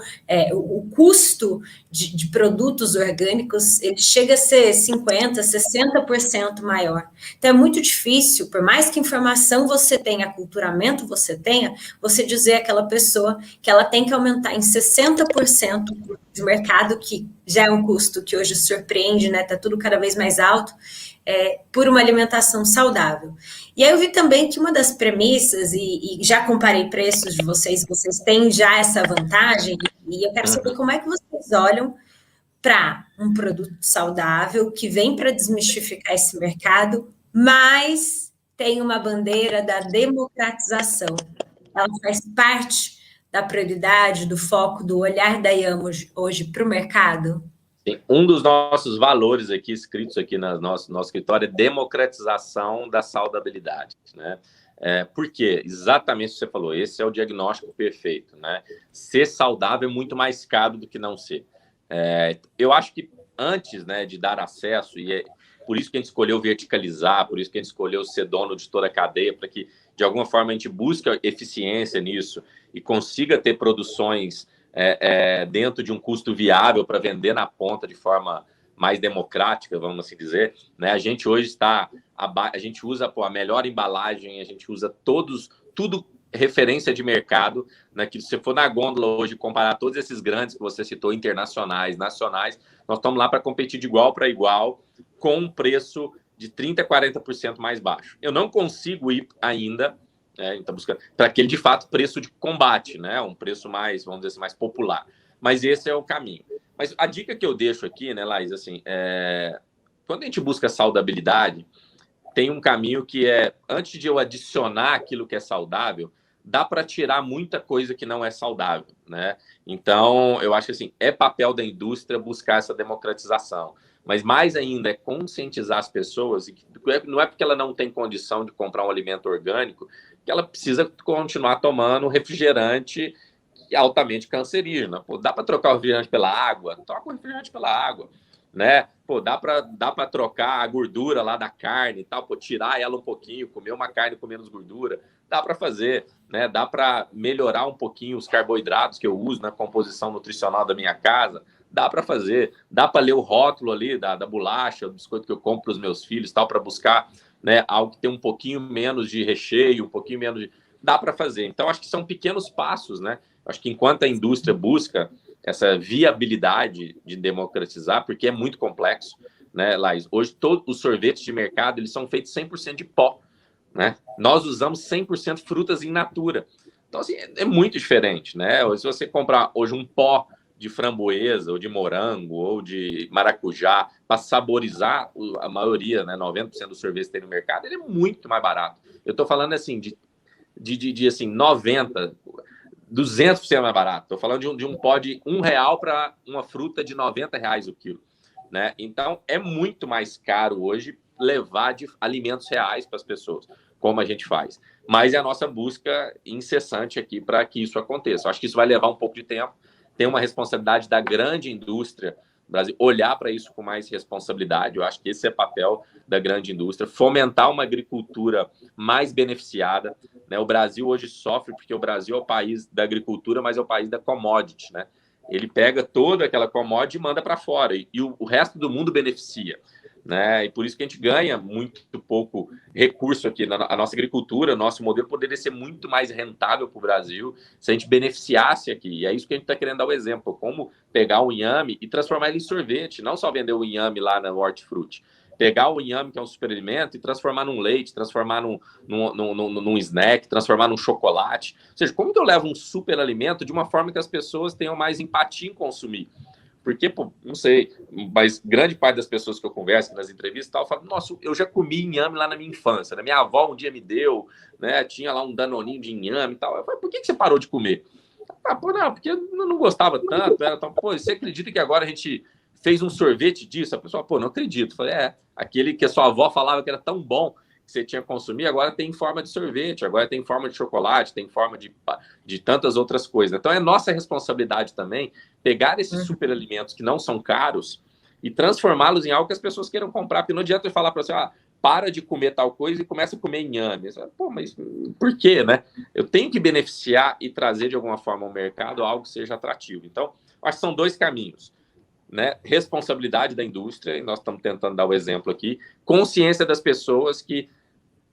o custo de produtos orgânicos, ele chega a ser 50%, 60% maior. Então, é muito difícil, por mais que informação você tenha, aculturamento você tenha, você dizer àquela pessoa que ela tem que aumentar em 60% do mercado, que já é um custo que hoje surpreende, né? Está tudo cada vez mais alto, por uma alimentação saudável. E aí eu vi também que uma das premissas, e já comparei preços de vocês têm já essa vantagem, e eu quero saber como é que vocês olham para um produto saudável que vem para desmistificar esse mercado, mas tem uma bandeira da democratização. Ela faz parte da prioridade, do foco, do olhar da IAMA hoje para o mercado? Sim, um dos nossos valores aqui, escritos aqui no nosso escritório, é democratização da saudabilidade, né? Por quê? Exatamente o que você falou, esse é o diagnóstico perfeito, né? Ser saudável é muito mais caro do que não ser. Eu acho que antes, né, de dar acesso, e é por isso que a gente escolheu verticalizar, por isso que a gente escolheu ser dono de toda a cadeia, para que, de alguma forma, a gente busque eficiência nisso e consiga ter produções dentro de um custo viável para vender na ponta de forma mais democrática, vamos assim dizer, né? A gente hoje a gente usa a melhor embalagem, a gente usa tudo referência de mercado, né? Que se você for na gôndola hoje comparar todos esses grandes que você citou, internacionais, nacionais, nós estamos lá para competir de igual para igual com um preço de 30%, 40% mais baixo. Eu não consigo ir ainda então buscando para aquele, de fato, preço de combate, né? Um preço mais, vamos dizer assim, mais popular. Mas esse é o caminho. Mas a dica que eu deixo aqui, né, Laís, assim, quando a gente busca saudabilidade, tem um caminho que antes de eu adicionar aquilo que é saudável, dá para tirar muita coisa que não é saudável, né? Então, eu acho que assim, é papel da indústria buscar essa democratização. Mas mais ainda é conscientizar as pessoas, e não é porque ela não tem condição de comprar um alimento orgânico que ela precisa continuar tomando refrigerante altamente cancerígeno. Pô, dá para trocar o refrigerante pela água? Troca o refrigerante pela água, né? Pô, dá para trocar a gordura lá da carne e tal, pô, tirar ela um pouquinho, comer uma carne com menos gordura, dá para fazer, né? Dá para melhorar um pouquinho os carboidratos que eu uso na composição nutricional da minha casa, dá para fazer, dá para ler o rótulo ali da bolacha, do biscoito que eu compro para os meus filhos, tal, para buscar, né, algo que tem um pouquinho menos de recheio, um pouquinho menos de... Dá para fazer. Então, acho que são pequenos passos, né? Acho que enquanto a indústria busca essa viabilidade de democratizar, porque é muito complexo, né, Laís? Hoje, todos os sorvetes de mercado, eles são feitos 100% de pó, né? Nós usamos 100% frutas in natura. Então, assim, é muito diferente, né? Se você comprar hoje um pó de framboesa, ou de morango, ou de maracujá, para saborizar a maioria, né, 90% dos sorvetes que tem no mercado, ele é muito mais barato. Eu estou falando, assim, de assim, 90%, 200% mais barato. Estou falando de um pó de R$1 para uma fruta de R$90 o quilo, né? Então, é muito mais caro hoje levar de alimentos reais para as pessoas, como a gente faz. Mas é a nossa busca incessante aqui para que isso aconteça. Eu acho que isso vai levar um pouco de tempo. Tem uma responsabilidade da grande indústria Brasil, olhar para isso com mais responsabilidade. Eu acho que esse é o papel da grande indústria, fomentar uma agricultura mais beneficiada, né? O Brasil hoje sofre porque o Brasil é o país da agricultura, mas é o país da commodity, né? Ele pega toda aquela commodity e manda para fora, e o resto do mundo beneficia. né? E por isso que a gente ganha muito pouco recurso aqui a nossa agricultura, nosso modelo poderia ser muito mais rentável para o Brasil se a gente beneficiasse aqui. E é isso que a gente está querendo dar o exemplo, como pegar o inhame e transformar ele em sorvete, não só vender o inhame lá na hortifruti. Pegar o inhame, que é um superalimento, e transformar num leite, transformar num snack, transformar num chocolate. Ou seja, como que eu levo um superalimento de uma forma que as pessoas tenham mais empatia em consumir? Porque, pô, não sei, mas grande parte das pessoas que eu converso nas entrevistas e tal, falam, nossa, eu já comi inhame lá na minha infância, né? Minha avó um dia me deu, né? Tinha lá um danoninho de inhame e tal. Eu falei, por que você parou de comer? Ah, pô, não, porque eu não gostava tanto. Era tão... Pô, você acredita que agora a gente fez um sorvete disso? A pessoa, pô, não acredito. Eu falei, aquele que a sua avó falava que era tão bom que você tinha que consumir, agora tem forma de sorvete, agora tem forma de chocolate, tem forma de tantas outras coisas. Então é nossa responsabilidade também pegar esses superalimentos que não são caros e transformá-los em algo que as pessoas queiram comprar. Porque não adianta eu falar para você, para de comer tal coisa e começa a comer inhame. Pô, mas por quê, né? Eu tenho que beneficiar e trazer de alguma forma ao mercado algo que seja atrativo. Então, acho que são dois caminhos, né? Responsabilidade da indústria, e nós estamos tentando dar o exemplo aqui, consciência das pessoas que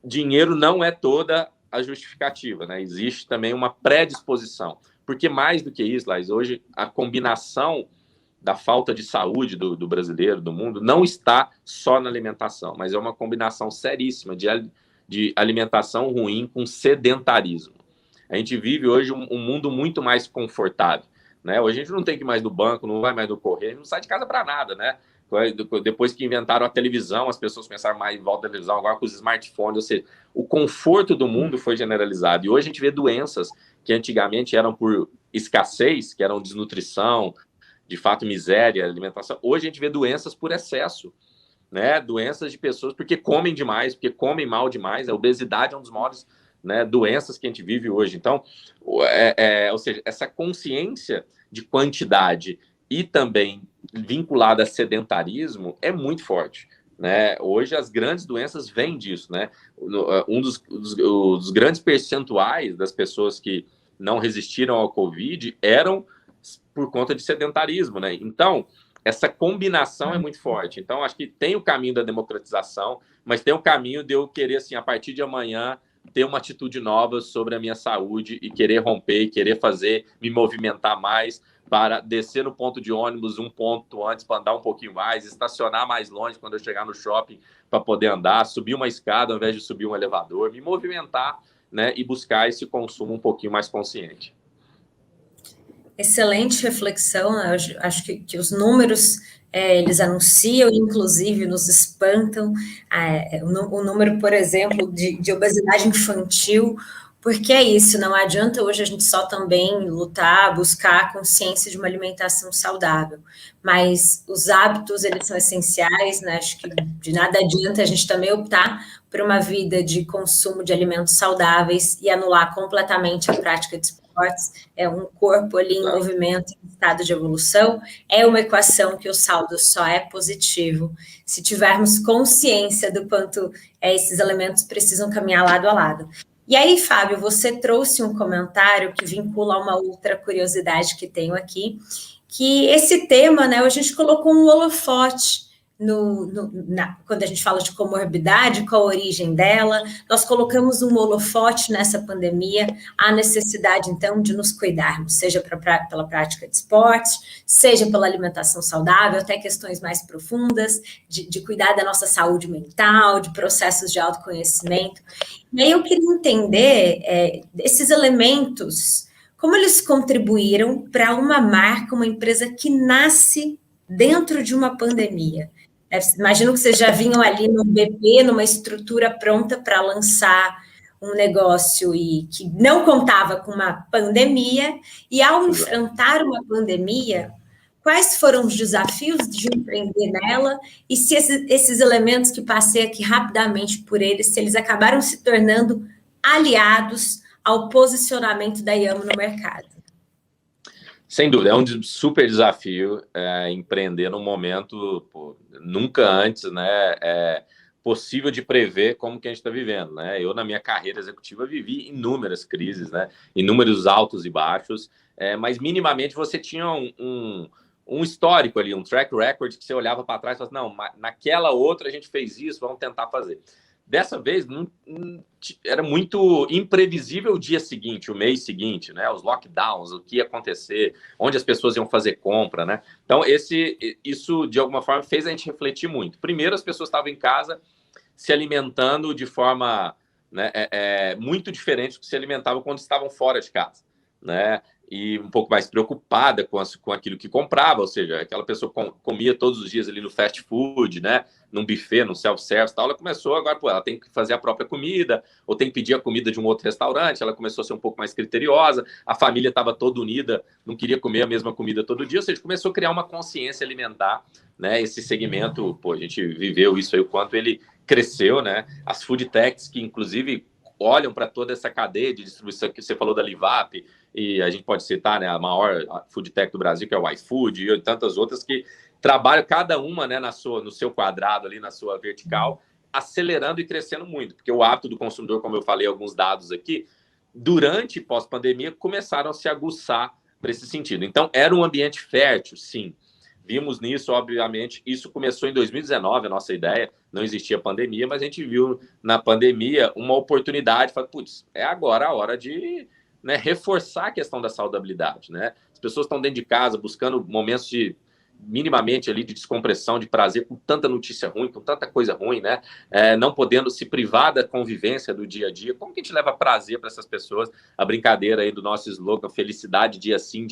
dinheiro não é toda a justificativa, né? Existe também uma predisposição, porque mais do que isso, Laís, hoje a combinação da falta de saúde do brasileiro, do mundo, não está só na alimentação, mas é uma combinação seríssima de alimentação ruim com sedentarismo. A gente vive hoje um mundo muito mais confortável, né? Hoje a gente não tem que ir mais do banco, não vai mais do correio, não sai de casa para nada, né? Depois que inventaram a televisão, as pessoas começaram mais em volta da televisão, agora com os smartphones, ou seja, o conforto do mundo foi generalizado. E hoje a gente vê doenças que antigamente eram por escassez, que eram desnutrição, de fato miséria, alimentação. Hoje a gente vê doenças por excesso, né? Doenças de pessoas porque comem demais, porque comem mal demais. A obesidade é um dos maiores, né, doenças que a gente vive hoje. Então, ou seja, essa consciência de quantidade e também vinculada a sedentarismo é muito forte, né? Hoje as grandes doenças vêm disso, né? Um dos grandes percentuais das pessoas que não resistiram ao Covid eram por conta de sedentarismo, né? Então, essa combinação é muito forte. Então, acho que tem o caminho da democratização, mas tem o caminho de eu querer, assim, a partir de amanhã, ter uma atitude nova sobre a minha saúde e querer romper, querer fazer, me movimentar mais para descer no ponto de ônibus um ponto antes para andar um pouquinho mais, estacionar mais longe quando eu chegar no shopping para poder andar, subir uma escada ao invés de subir um elevador, me movimentar, né, e buscar esse consumo um pouquinho mais consciente. Excelente reflexão, né? Eu acho que os números, eles anunciam, inclusive nos espantam, o número, por exemplo, de obesidade infantil, porque é isso, não adianta hoje a gente só também lutar, buscar a consciência de uma alimentação saudável, mas os hábitos, eles são essenciais, né? Acho que de nada adianta a gente também optar por uma vida de consumo de alimentos saudáveis e anular completamente a prática de esportes. É um corpo ali em movimento, em estado de evolução, é uma equação que o saldo só é positivo se tivermos consciência do quanto esses elementos precisam caminhar lado a lado. E aí, Fábio, você trouxe um comentário que vincula a uma outra curiosidade que tenho aqui, que esse tema, né, a gente colocou um holofote quando a gente fala de comorbidade, qual a origem dela, nós colocamos um holofote nessa pandemia, a necessidade, então, de nos cuidarmos, seja pela prática de esportes, seja pela alimentação saudável, até questões mais profundas, de cuidar da nossa saúde mental, de processos de autoconhecimento. E aí eu queria entender esses elementos, como eles contribuíram para uma marca, uma empresa que nasce dentro de uma pandemia. Imagino que vocês já vinham ali no BP, numa estrutura pronta para lançar um negócio e que não contava com uma pandemia, e ao enfrentar uma pandemia, quais foram os desafios de empreender nela, e se esses elementos que passei aqui rapidamente por eles, se eles acabaram se tornando aliados ao posicionamento da Yamo no mercado? Sem dúvida, é um super desafio empreender num momento nunca antes, né, possível de prever como que a gente está vivendo, né? Eu, na minha carreira executiva, vivi inúmeras crises, né? Inúmeros altos e baixos, mas minimamente você tinha um histórico ali, um track record que você olhava para trás e falava, não, naquela outra a gente fez isso, vamos tentar fazer. Dessa vez, era muito imprevisível o dia seguinte, o mês seguinte, né? Os lockdowns, o que ia acontecer, onde as pessoas iam fazer compra, né? Então, isso, de alguma forma, fez a gente refletir muito. Primeiro, as pessoas estavam em casa se alimentando de forma, né, muito diferente do que se alimentavam quando estavam fora de casa, né? E um pouco mais preocupada com aquilo que comprava, ou seja, aquela pessoa comia todos os dias ali no fast food, né, num buffet, no self-service, tal, ela começou agora, ela tem que fazer a própria comida, ou tem que pedir a comida de um outro restaurante, ela começou a ser um pouco mais criteriosa, a família estava toda unida, não queria comer a mesma comida todo dia, ou seja, começou a criar uma consciência alimentar, né, esse segmento, a gente viveu isso aí, o quanto ele cresceu, né, as food techs que, inclusive, olham para toda essa cadeia de distribuição que você falou da Livap, e a gente pode citar, né, a maior food tech do Brasil, que é o iFood, e tantas outras que trabalham cada uma, né, no seu quadrado ali, na sua vertical, acelerando e crescendo muito, porque o hábito do consumidor, como eu falei, alguns dados aqui, durante e pós-pandemia, começaram a se aguçar para esse sentido. Então, era um ambiente fértil, sim. Vimos nisso, obviamente, isso começou em 2019, a nossa ideia, não existia pandemia, mas a gente viu na pandemia uma oportunidade, falei, putz, é agora a hora de, né, reforçar a questão da saudabilidade, né? As pessoas estão dentro de casa buscando momentos de minimamente ali de descompressão, de prazer, com tanta notícia ruim, com tanta coisa ruim, né? Não podendo se privar da convivência do dia a dia. Como que a gente leva prazer para essas pessoas? A brincadeira aí do nosso slogan, felicidade dia sim,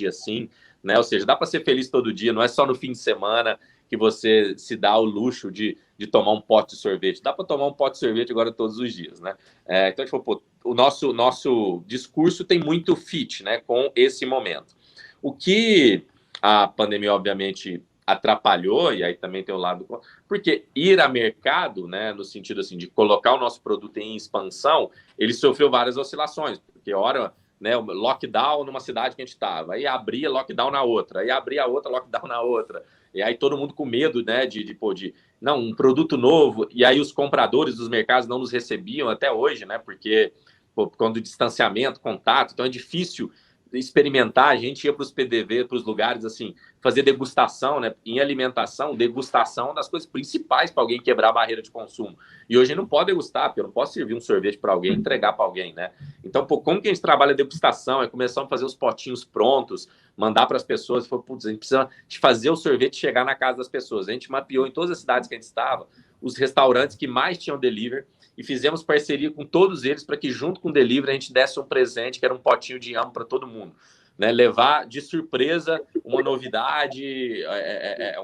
né? Ou seja, dá para ser feliz todo dia, não é só no fim de semana que você se dá o luxo de tomar um pote de sorvete. Dá para tomar um pote de sorvete agora todos os dias, né? Então a gente falou, pô, o nosso discurso tem muito fit, né, com esse momento. O que a pandemia, obviamente, atrapalhou, e aí também tem o lado... Porque ir a mercado, né, no sentido assim, de colocar o nosso produto em expansão, ele sofreu várias oscilações, porque hora, né, lockdown numa cidade que a gente estava, aí abria lockdown na outra, aí abria outra lockdown na outra, e aí todo mundo com medo, né, não, um produto novo, e aí os compradores dos mercados não nos recebiam até hoje, né, porque por conta do distanciamento, contato, então é difícil experimentar. A gente ia para os PDV, para os lugares, assim, fazer degustação, né? Em alimentação, degustação das coisas principais para alguém quebrar a barreira de consumo. E hoje não pode degustar, porque eu não posso servir um sorvete para alguém e entregar para alguém, né? Então, como que a gente trabalha a degustação? Começamos a fazer os potinhos prontos, mandar para as pessoas, putz, a gente precisa de fazer o sorvete chegar na casa das pessoas. A gente mapeou em todas as cidades que a gente estava, os restaurantes que mais tinham delivery, e fizemos parceria com todos eles para que, junto com o delivery, a gente desse um presente, que era um potinho de amo para todo mundo. Né? Levar de surpresa uma novidade,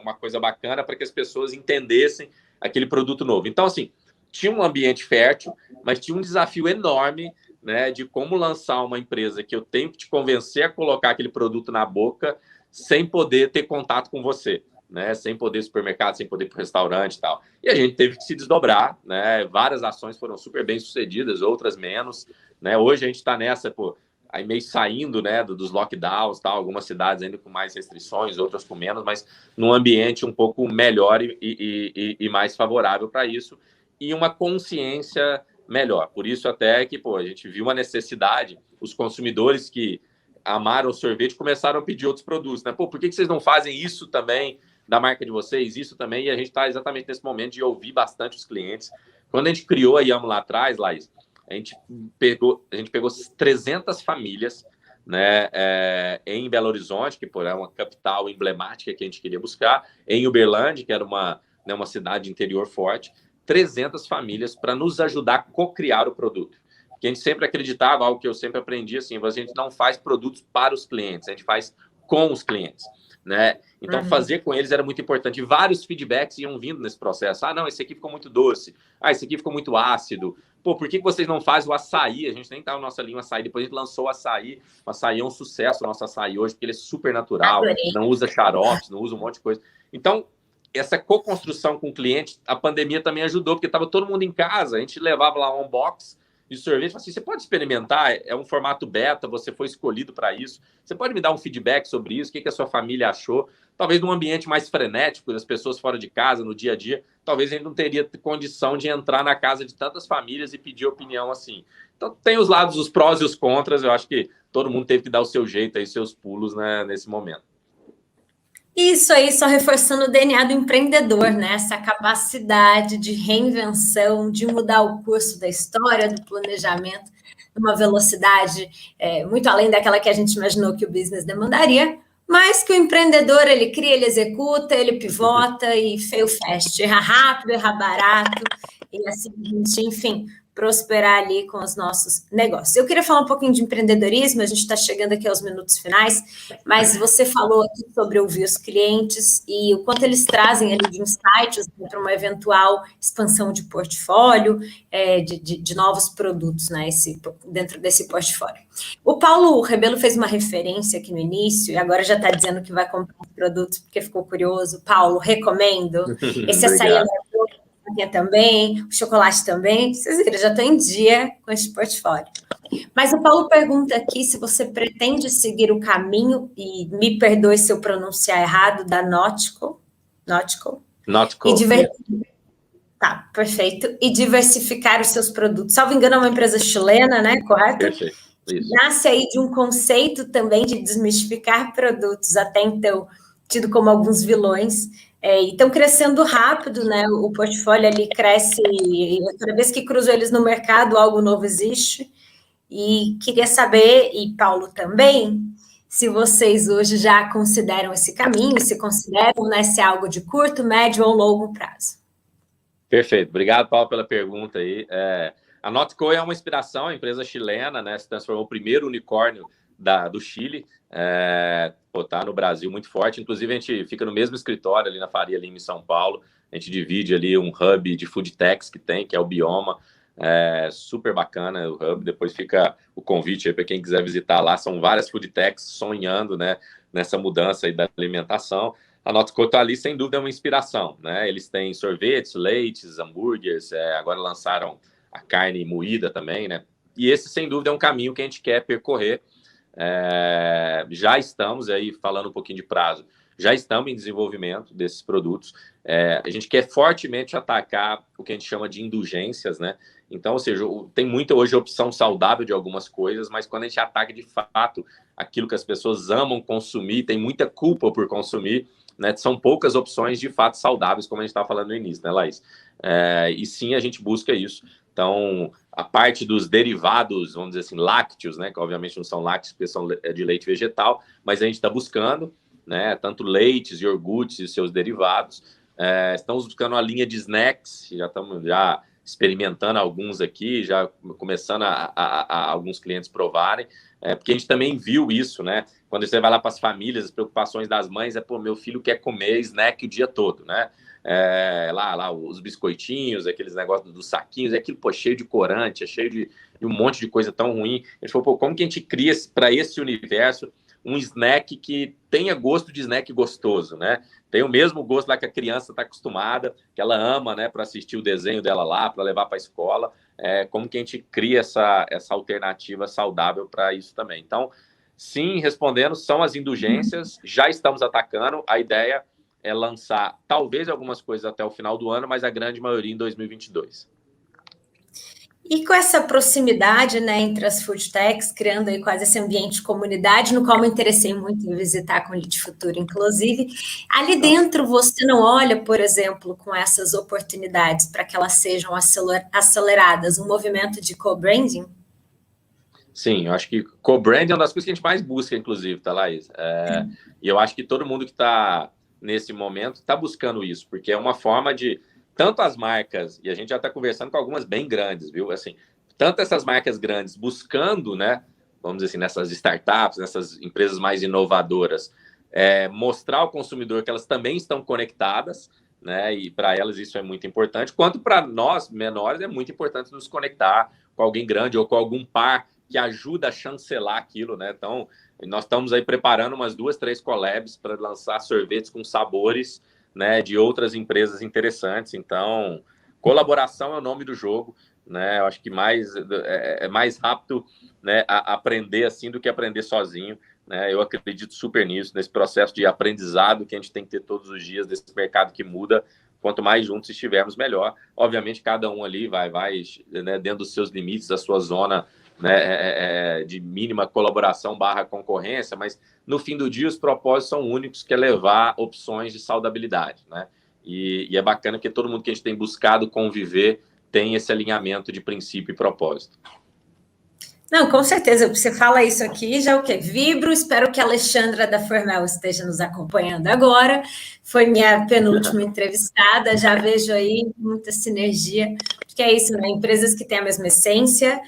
uma coisa bacana para que as pessoas entendessem aquele produto novo. Então, assim, tinha um ambiente fértil, mas tinha um desafio enorme, né, de como lançar uma empresa que eu tenho que te convencer a colocar aquele produto na boca sem poder ter contato com você. Né, sem poder ir ao supermercado, sem poder ir para o restaurante e tal. E a gente teve que se desdobrar, né? Várias ações foram super bem sucedidas, outras menos, né? Hoje a gente está nessa, aí meio saindo, né, dos lockdowns, tal, algumas cidades ainda com mais restrições, outras com menos, mas num ambiente um pouco melhor e mais favorável para isso, e uma consciência melhor. Por isso até que, a gente viu uma necessidade, os consumidores que amaram o sorvete começaram a pedir outros produtos, né? Por que vocês não fazem isso também da marca de vocês, isso também? E a gente está exatamente nesse momento de ouvir bastante os clientes. Quando a gente criou a Yamo lá atrás, Laís, a gente pegou 300 famílias, né, em Belo Horizonte, que é uma capital emblemática que a gente queria buscar, em Uberlândia, que era uma cidade interior forte, 300 famílias para nos ajudar a co-criar o produto. Que a gente sempre acreditava, algo que eu sempre aprendi, assim, a gente não faz produtos para os clientes, a gente faz com os clientes, né? Então, fazer com eles era muito importante. E vários feedbacks iam vindo nesse processo. Não, esse aqui ficou muito doce. Esse aqui ficou muito ácido. Por que vocês não fazem o açaí? A gente nem estava na nossa linha açaí. Depois a gente lançou o açaí. O açaí é um sucesso, o nosso açaí hoje, porque ele é super natural. Adorei. Não usa xaropes, não usa um monte de coisa. Então, essa co-construção com o cliente, a pandemia também ajudou, porque estava todo mundo em casa. A gente levava lá um box de sorvete, assim, você pode experimentar, é um formato beta, você foi escolhido para isso, você pode me dar um feedback sobre isso, o que a sua família achou, talvez num ambiente mais frenético, das pessoas fora de casa, no dia a dia, talvez a gente não teria condição de entrar na casa de tantas famílias e pedir opinião assim. Então tem os lados, os prós e os contras, eu acho que todo mundo teve que dar o seu jeito aí, seus pulos, né, nesse momento. Isso aí, só reforçando o DNA do empreendedor, né? Essa capacidade de reinvenção, de mudar o curso da história, do planejamento, numa velocidade muito além daquela que a gente imaginou que o business demandaria, mas que o empreendedor, ele cria, ele executa, ele pivota e fail fast, erra rápido, erra barato, e assim, enfim, prosperar ali com os nossos negócios. Eu queria falar um pouquinho de empreendedorismo, a gente está chegando aqui aos minutos finais, mas você falou aqui sobre ouvir os clientes e o quanto eles trazem ali de insights para uma eventual expansão de portfólio, de novos produtos, né, dentro desse portfólio. O Paulo Rebelo fez uma referência aqui no início e agora já está dizendo que vai comprar os produtos porque ficou curioso. Paulo, recomendo. Esse açaí é maravilhoso. Também, o chocolate também, vocês viram, já estou em dia com esse portfólio. Mas o Paulo pergunta aqui se você pretende seguir o caminho, e me perdoe se eu pronunciar errado, da Nautico. Tá, perfeito. E diversificar os seus produtos. Salvo engano, é uma empresa chilena, né? Correto? Perfeito. Isso. Nasce aí de um conceito também de desmistificar produtos, até então tido como alguns vilões. E estão crescendo rápido, né? O portfólio ali cresce, e cada vez que cruzo eles no mercado, algo novo existe. E queria saber, e Paulo também, se vocês hoje já consideram esse caminho, se consideram, né, se é algo de curto, médio ou longo prazo. Perfeito. Obrigado, Paulo, pela pergunta aí. A Nautico é uma inspiração, a empresa chilena, né? Se transformou o primeiro unicórnio do Chile. Tá no Brasil muito forte, inclusive a gente fica no mesmo escritório ali na Faria Lima, em São Paulo, a gente divide ali um hub de food techs que é o Bioma, super bacana o hub, depois fica o convite aí para quem quiser visitar lá, são várias food techs sonhando, né, nessa mudança aí da alimentação. A Nautico está ali, sem dúvida, é uma inspiração, né, eles têm sorvetes, leites, hambúrgueres, agora lançaram a carne moída também, né, e esse, sem dúvida, é um caminho que a gente quer percorrer. Já estamos aí, falando um pouquinho de prazo, já estamos em desenvolvimento desses produtos. A gente quer fortemente atacar o que a gente chama de indulgências, né? Então, ou seja, tem muita hoje opção saudável de algumas coisas, mas quando a gente ataca de fato aquilo que as pessoas amam consumir, tem muita culpa por consumir, né? São poucas opções de fato saudáveis, como a gente estava falando no início, né, Laís? E sim, a gente busca isso. Então, a parte dos derivados, vamos dizer assim, lácteos, né, que obviamente não são lácteos, porque são de leite vegetal, mas a gente está buscando, né, tanto leites, iogurtes e seus derivados. Estamos buscando uma linha de snacks, já estamos experimentando alguns aqui, já começando a alguns clientes provarem, porque a gente também viu isso, né? Quando você vai lá para as famílias, as preocupações das mães meu filho quer comer snack o dia todo, né? Lá os biscoitinhos, aqueles negócios dos saquinhos, aquilo, cheio de corante, é cheio de um monte de coisa tão ruim. A gente falou, como que a gente cria para esse universo um snack que tenha gosto de snack gostoso, né? Tem o mesmo gosto lá que a criança está acostumada, que ela ama, né, para assistir o desenho dela lá, para levar para a escola. Como que a gente cria essa alternativa saudável para isso também? Então, sim, respondendo, são as indulgências, já estamos atacando, a ideia é lançar talvez algumas coisas até o final do ano, mas a grande maioria em 2022. E com essa proximidade, né, entre as food techs, criando aí quase esse ambiente de comunidade, no qual me interessei muito em visitar com o Lead Futuro, inclusive, ali dentro você não olha, por exemplo, com essas oportunidades para que elas sejam aceleradas, um movimento de co-branding? Sim, eu acho que co-branding é uma das coisas que a gente mais busca, inclusive, tá, Laís? E eu acho que todo mundo que está nesse momento está buscando isso, porque é uma forma de tanto as marcas, e a gente já está conversando com algumas bem grandes, viu? Assim, tanto essas marcas grandes buscando, né, vamos dizer assim, nessas startups, nessas empresas mais inovadoras, mostrar ao consumidor que elas também estão conectadas, né, e para elas isso é muito importante, quanto para nós, menores, é muito importante nos conectar com alguém grande ou com algum par que ajuda a chancelar aquilo, né? Então, nós estamos aí preparando umas 2, 3 collabs para lançar sorvetes com sabores, né, de outras empresas interessantes. Então, colaboração é o nome do jogo, né? Eu acho que é mais rápido, né, a aprender assim do que aprender sozinho, né? Eu acredito super nisso, nesse processo de aprendizado que a gente tem que ter todos os dias desse mercado que muda. Quanto mais juntos estivermos, melhor. Obviamente, cada um ali vai, né, dentro dos seus limites, da sua zona né, de mínima colaboração / concorrência, mas no fim do dia os propósitos são únicos, que é levar opções de saudabilidade, né? E é bacana que todo mundo que a gente tem buscado conviver tem esse alinhamento de princípio e propósito. Não, com certeza, você fala isso aqui, já o quê? Vibro, espero que a Alexandra da Formel esteja nos acompanhando agora, foi minha penúltima entrevistada, já vejo aí muita sinergia, porque é isso, né? Empresas que têm a mesma essência,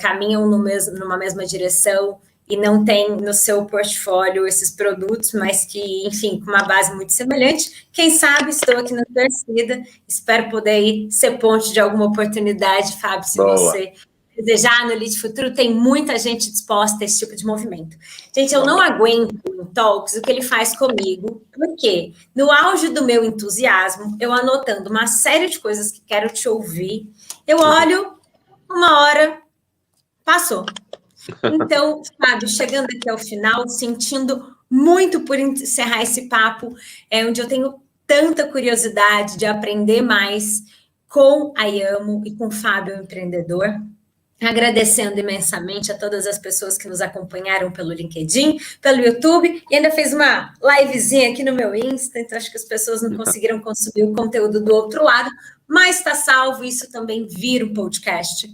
caminham numa mesma direção e não têm no seu portfólio esses produtos, mas que, enfim, com uma base muito semelhante. Quem sabe, estou aqui na torcida, espero poder ser ponte de alguma oportunidade, Fábio, se Boa. você desejar no Elite Futuro, tem muita gente disposta a esse tipo de movimento. Gente, eu não aguento em Talks o que ele faz comigo, porque no auge do meu entusiasmo, eu anotando uma série de coisas que quero te ouvir, eu olho, uma hora, passou. Então, Fábio, chegando aqui ao final, sentindo muito por encerrar esse papo, onde eu tenho tanta curiosidade de aprender mais com a Yamo e com o Fábio Empreendedor. Agradecendo imensamente a todas as pessoas que nos acompanharam pelo LinkedIn, pelo YouTube, e ainda fez uma livezinha aqui no meu Insta, então acho que as pessoas não conseguiram consumir o conteúdo do outro lado, mas está salvo, isso também vira um podcast.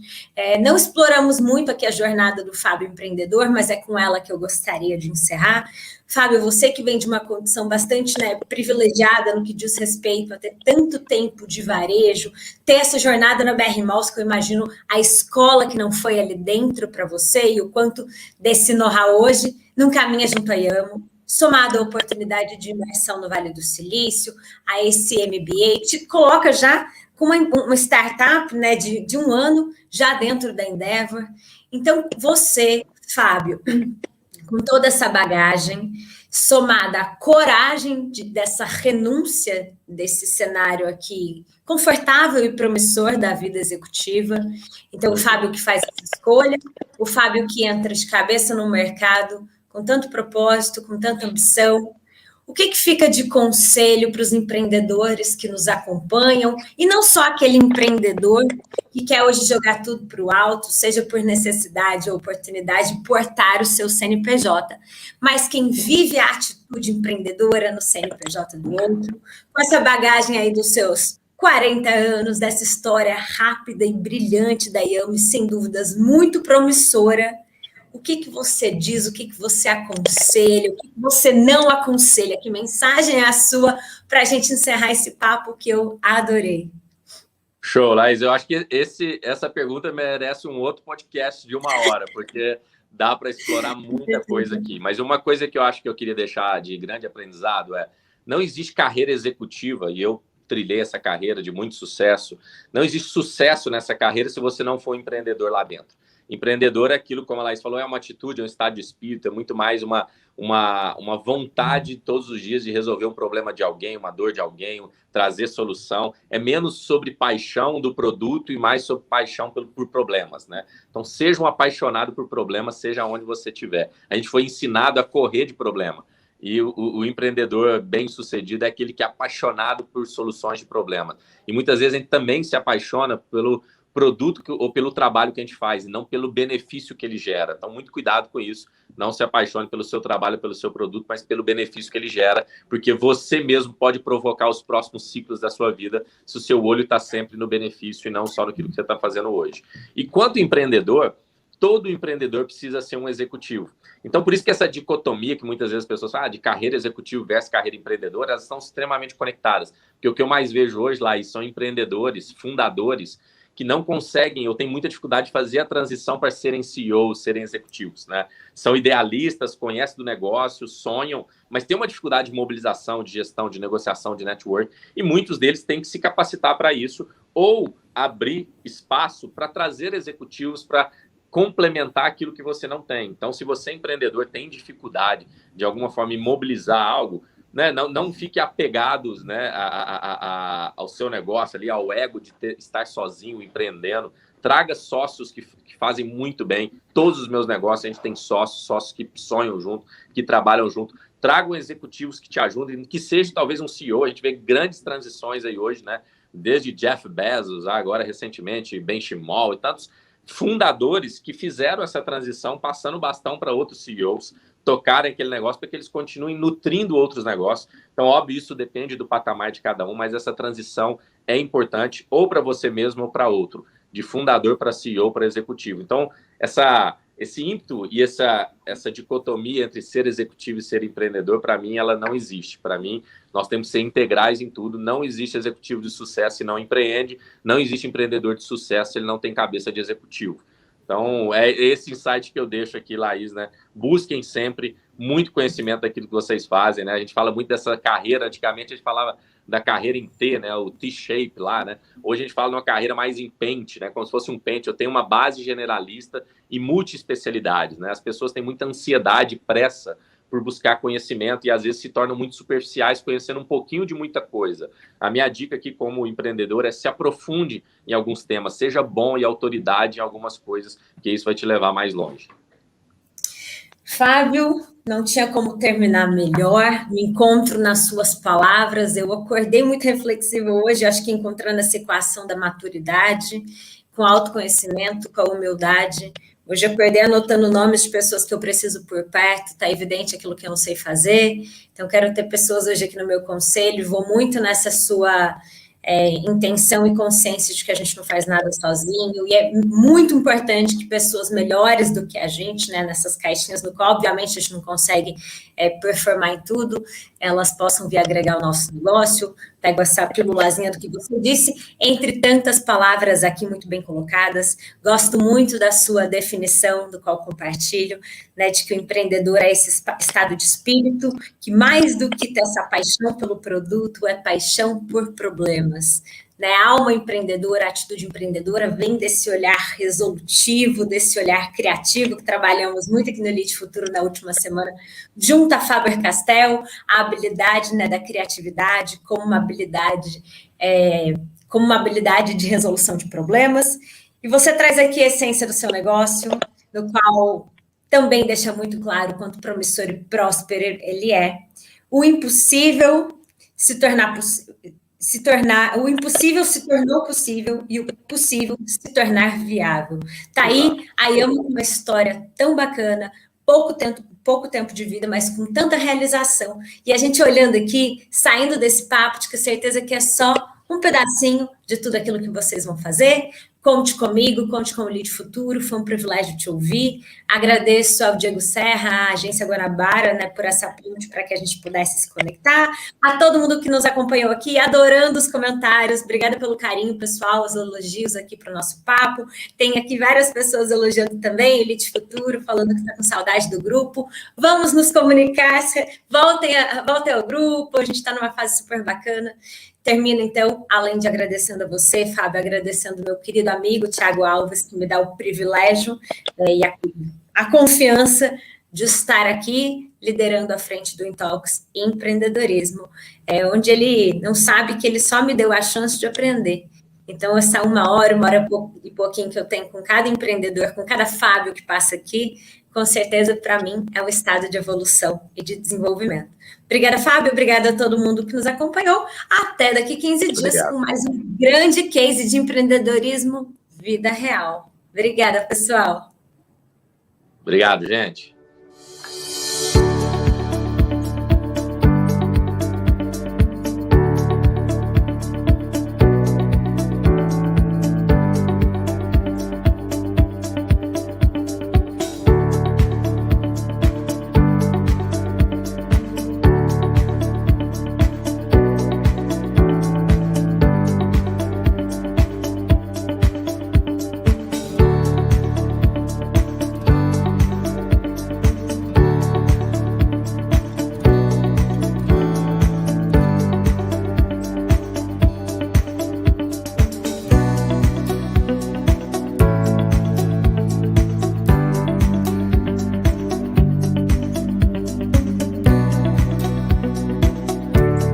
Não exploramos muito aqui a jornada do Fábio Empreendedor, mas é com ela que eu gostaria de encerrar. Fábio, você que vem de uma condição bastante privilegiada no que diz respeito a ter tanto tempo de varejo, ter essa jornada na BR Malls, que eu imagino a escola que não foi ali dentro para você e o quanto desse know-how hoje não caminha junto a Yamo, somado à oportunidade de imersão no Vale do Silício, a esse MBA, te coloca já com uma startup, né, de 1 ano já dentro da Endeavor. Então, você, Fábio, com toda essa bagagem, somada à coragem dessa renúncia desse cenário aqui confortável e promissor da vida executiva. Então, o Fábio que faz essa escolha, o Fábio que entra de cabeça no mercado com tanto propósito, com tanta ambição. O que fica de conselho para os empreendedores que nos acompanham, e não só aquele empreendedor que quer hoje jogar tudo para o alto, seja por necessidade ou oportunidade de portar o seu CNPJ, mas quem vive a atitude empreendedora no CNPJ do outro, com essa bagagem aí dos seus 40 anos, dessa história rápida e brilhante da Yamo, sem dúvidas muito promissora. O que você diz, o que você aconselha, o que você não aconselha? Que mensagem é a sua para a gente encerrar esse papo que eu adorei? Show, Laís. Eu acho que essa pergunta merece um outro podcast de 1 hora, porque dá para explorar muita coisa aqui. Mas uma coisa que eu acho que eu queria deixar de grande aprendizado não existe carreira executiva, e eu trilhei essa carreira de muito sucesso, não existe sucesso nessa carreira se você não for empreendedor lá dentro. Empreendedor é aquilo, como a Laís falou, é uma atitude, é um estado de espírito, é muito mais uma vontade todos os dias de resolver um problema de alguém, uma dor de alguém, trazer solução. É menos sobre paixão do produto e mais sobre paixão por problemas, né? Então, seja um apaixonado por problemas, seja onde você estiver. A gente foi ensinado a correr de problema. E o empreendedor bem-sucedido é aquele que é apaixonado por soluções de problemas. E muitas vezes a gente também se apaixona pelo produto ou pelo trabalho que a gente faz, e não pelo benefício que ele gera. Então, muito cuidado com isso. Não se apaixone pelo seu trabalho, pelo seu produto, mas pelo benefício que ele gera, porque você mesmo pode provocar os próximos ciclos da sua vida se o seu olho está sempre no benefício e não só naquilo que você está fazendo hoje. E quanto empreendedor, todo empreendedor precisa ser um executivo. Então, por isso que essa dicotomia que muitas vezes as pessoas falam de carreira executiva versus carreira empreendedora, elas estão extremamente conectadas. Porque o que eu mais vejo hoje lá são empreendedores, fundadores, que não conseguem, ou têm muita dificuldade de fazer a transição para serem CEOs, serem executivos, né? São idealistas, conhecem do negócio, sonham, mas tem uma dificuldade de mobilização, de gestão, de negociação, de network, e muitos deles têm que se capacitar para isso, ou abrir espaço para trazer executivos para complementar aquilo que você não tem. Então, se você, empreendedor, tem dificuldade de alguma forma em mobilizar algo, né, não fique apegados, né, ao seu negócio, ali, ao ego de estar sozinho, empreendendo. Traga sócios que fazem muito bem. Todos os meus negócios, a gente tem sócios que sonham junto, que trabalham junto. Tragam executivos que te ajudem, que seja talvez um CEO. A gente vê grandes transições aí hoje, né? Desde Jeff Bezos, agora recentemente, Ben Shimol e tantos fundadores que fizeram essa transição, passando o bastão para outros CEOs, tocarem aquele negócio para que eles continuem nutrindo outros negócios. Então, óbvio, isso depende do patamar de cada um, mas essa transição é importante ou para você mesmo ou para outro, de fundador para CEO, para executivo. Então, esse ímpeto e essa dicotomia entre ser executivo e ser empreendedor, para mim, ela não existe. Para mim, nós temos que ser integrais em tudo. Não existe executivo de sucesso se não empreende. Não existe empreendedor de sucesso se ele não tem cabeça de executivo. Então, é esse insight que eu deixo aqui, Laís, né? Busquem sempre muito conhecimento daquilo que vocês fazem, né? A gente fala muito dessa carreira. Antigamente, a gente falava da carreira em T, né? O T-shape lá, né? Hoje a gente fala de uma carreira mais em pente, né? Como se fosse um pente. Eu tenho uma base generalista e multi-especialidades, né? As pessoas têm muita ansiedade e pressa por buscar conhecimento e às vezes se tornam muito superficiais, conhecendo um pouquinho de muita coisa. A minha dica aqui como empreendedor é se aprofunde em alguns temas, seja bom e autoridade em algumas coisas, que isso vai te levar mais longe. Fábio, não tinha como terminar melhor, me encontro nas suas palavras, eu acordei muito reflexivo hoje, acho que encontrando essa equação da maturidade, com autoconhecimento, com a humildade. Hoje eu acordei anotando nomes de pessoas que eu preciso por perto, está evidente aquilo que eu não sei fazer, então quero ter pessoas hoje aqui no meu conselho, vou muito nessa sua intenção e consciência de que a gente não faz nada sozinho, e é muito importante que pessoas melhores do que a gente, né, nessas caixinhas no qual, obviamente, a gente não consegue performar em tudo, elas possam vir agregar o nosso negócio. Pego essa pílulazinha do que você disse, entre tantas palavras aqui muito bem colocadas. Gosto muito da sua definição, do qual compartilho, né, de que o empreendedor é esse estado de espírito, que mais do que ter essa paixão pelo produto, é paixão por problemas. Né, a alma empreendedora, a atitude empreendedora vem desse olhar resolutivo, desse olhar criativo, que trabalhamos muito aqui no Elite Futuro na última semana, junto a Faber-Castell, a habilidade, né, da criatividade como uma habilidade de resolução de problemas. E você traz aqui a essência do seu negócio, no qual também deixa muito claro quanto promissor e próspero ele é. O impossível o impossível se tornou possível e o possível se tornar viável. Tá aí, a Amo com uma história tão bacana, pouco tempo de vida, mas com tanta realização. E a gente olhando aqui, saindo desse papo, de que certeza que é só um pedacinho de tudo aquilo que vocês vão fazer. Conte comigo, conte com o Elite Futuro, foi um privilégio te ouvir. Agradeço ao Diego Serra, à Agência Guanabara, né, por essa ponte para que a gente pudesse se conectar. A todo mundo que nos acompanhou aqui, adorando os comentários. Obrigada pelo carinho, pessoal, os elogios aqui para o nosso papo. Tem aqui várias pessoas elogiando também, Elite Futuro, falando que está com saudade do grupo. Vamos nos comunicar, voltem ao grupo, a gente está numa fase super bacana. Termino, então, além de agradecendo a você, Fábio, agradecendo meu querido amigo Thiago Alves, que me dá o privilégio e a confiança de estar aqui liderando à frente do Intalks Empreendedorismo, onde ele não sabe que ele só me deu a chance de aprender. Então, essa uma hora e pouquinho que eu tenho com cada empreendedor, com cada Fábio que passa aqui, com certeza, para mim, é um estado de evolução e de desenvolvimento. Obrigada, Fábio. Obrigada a todo mundo que nos acompanhou. Até daqui 15 dias com mais um grande case de empreendedorismo vida real. Obrigada, pessoal. Obrigado, gente.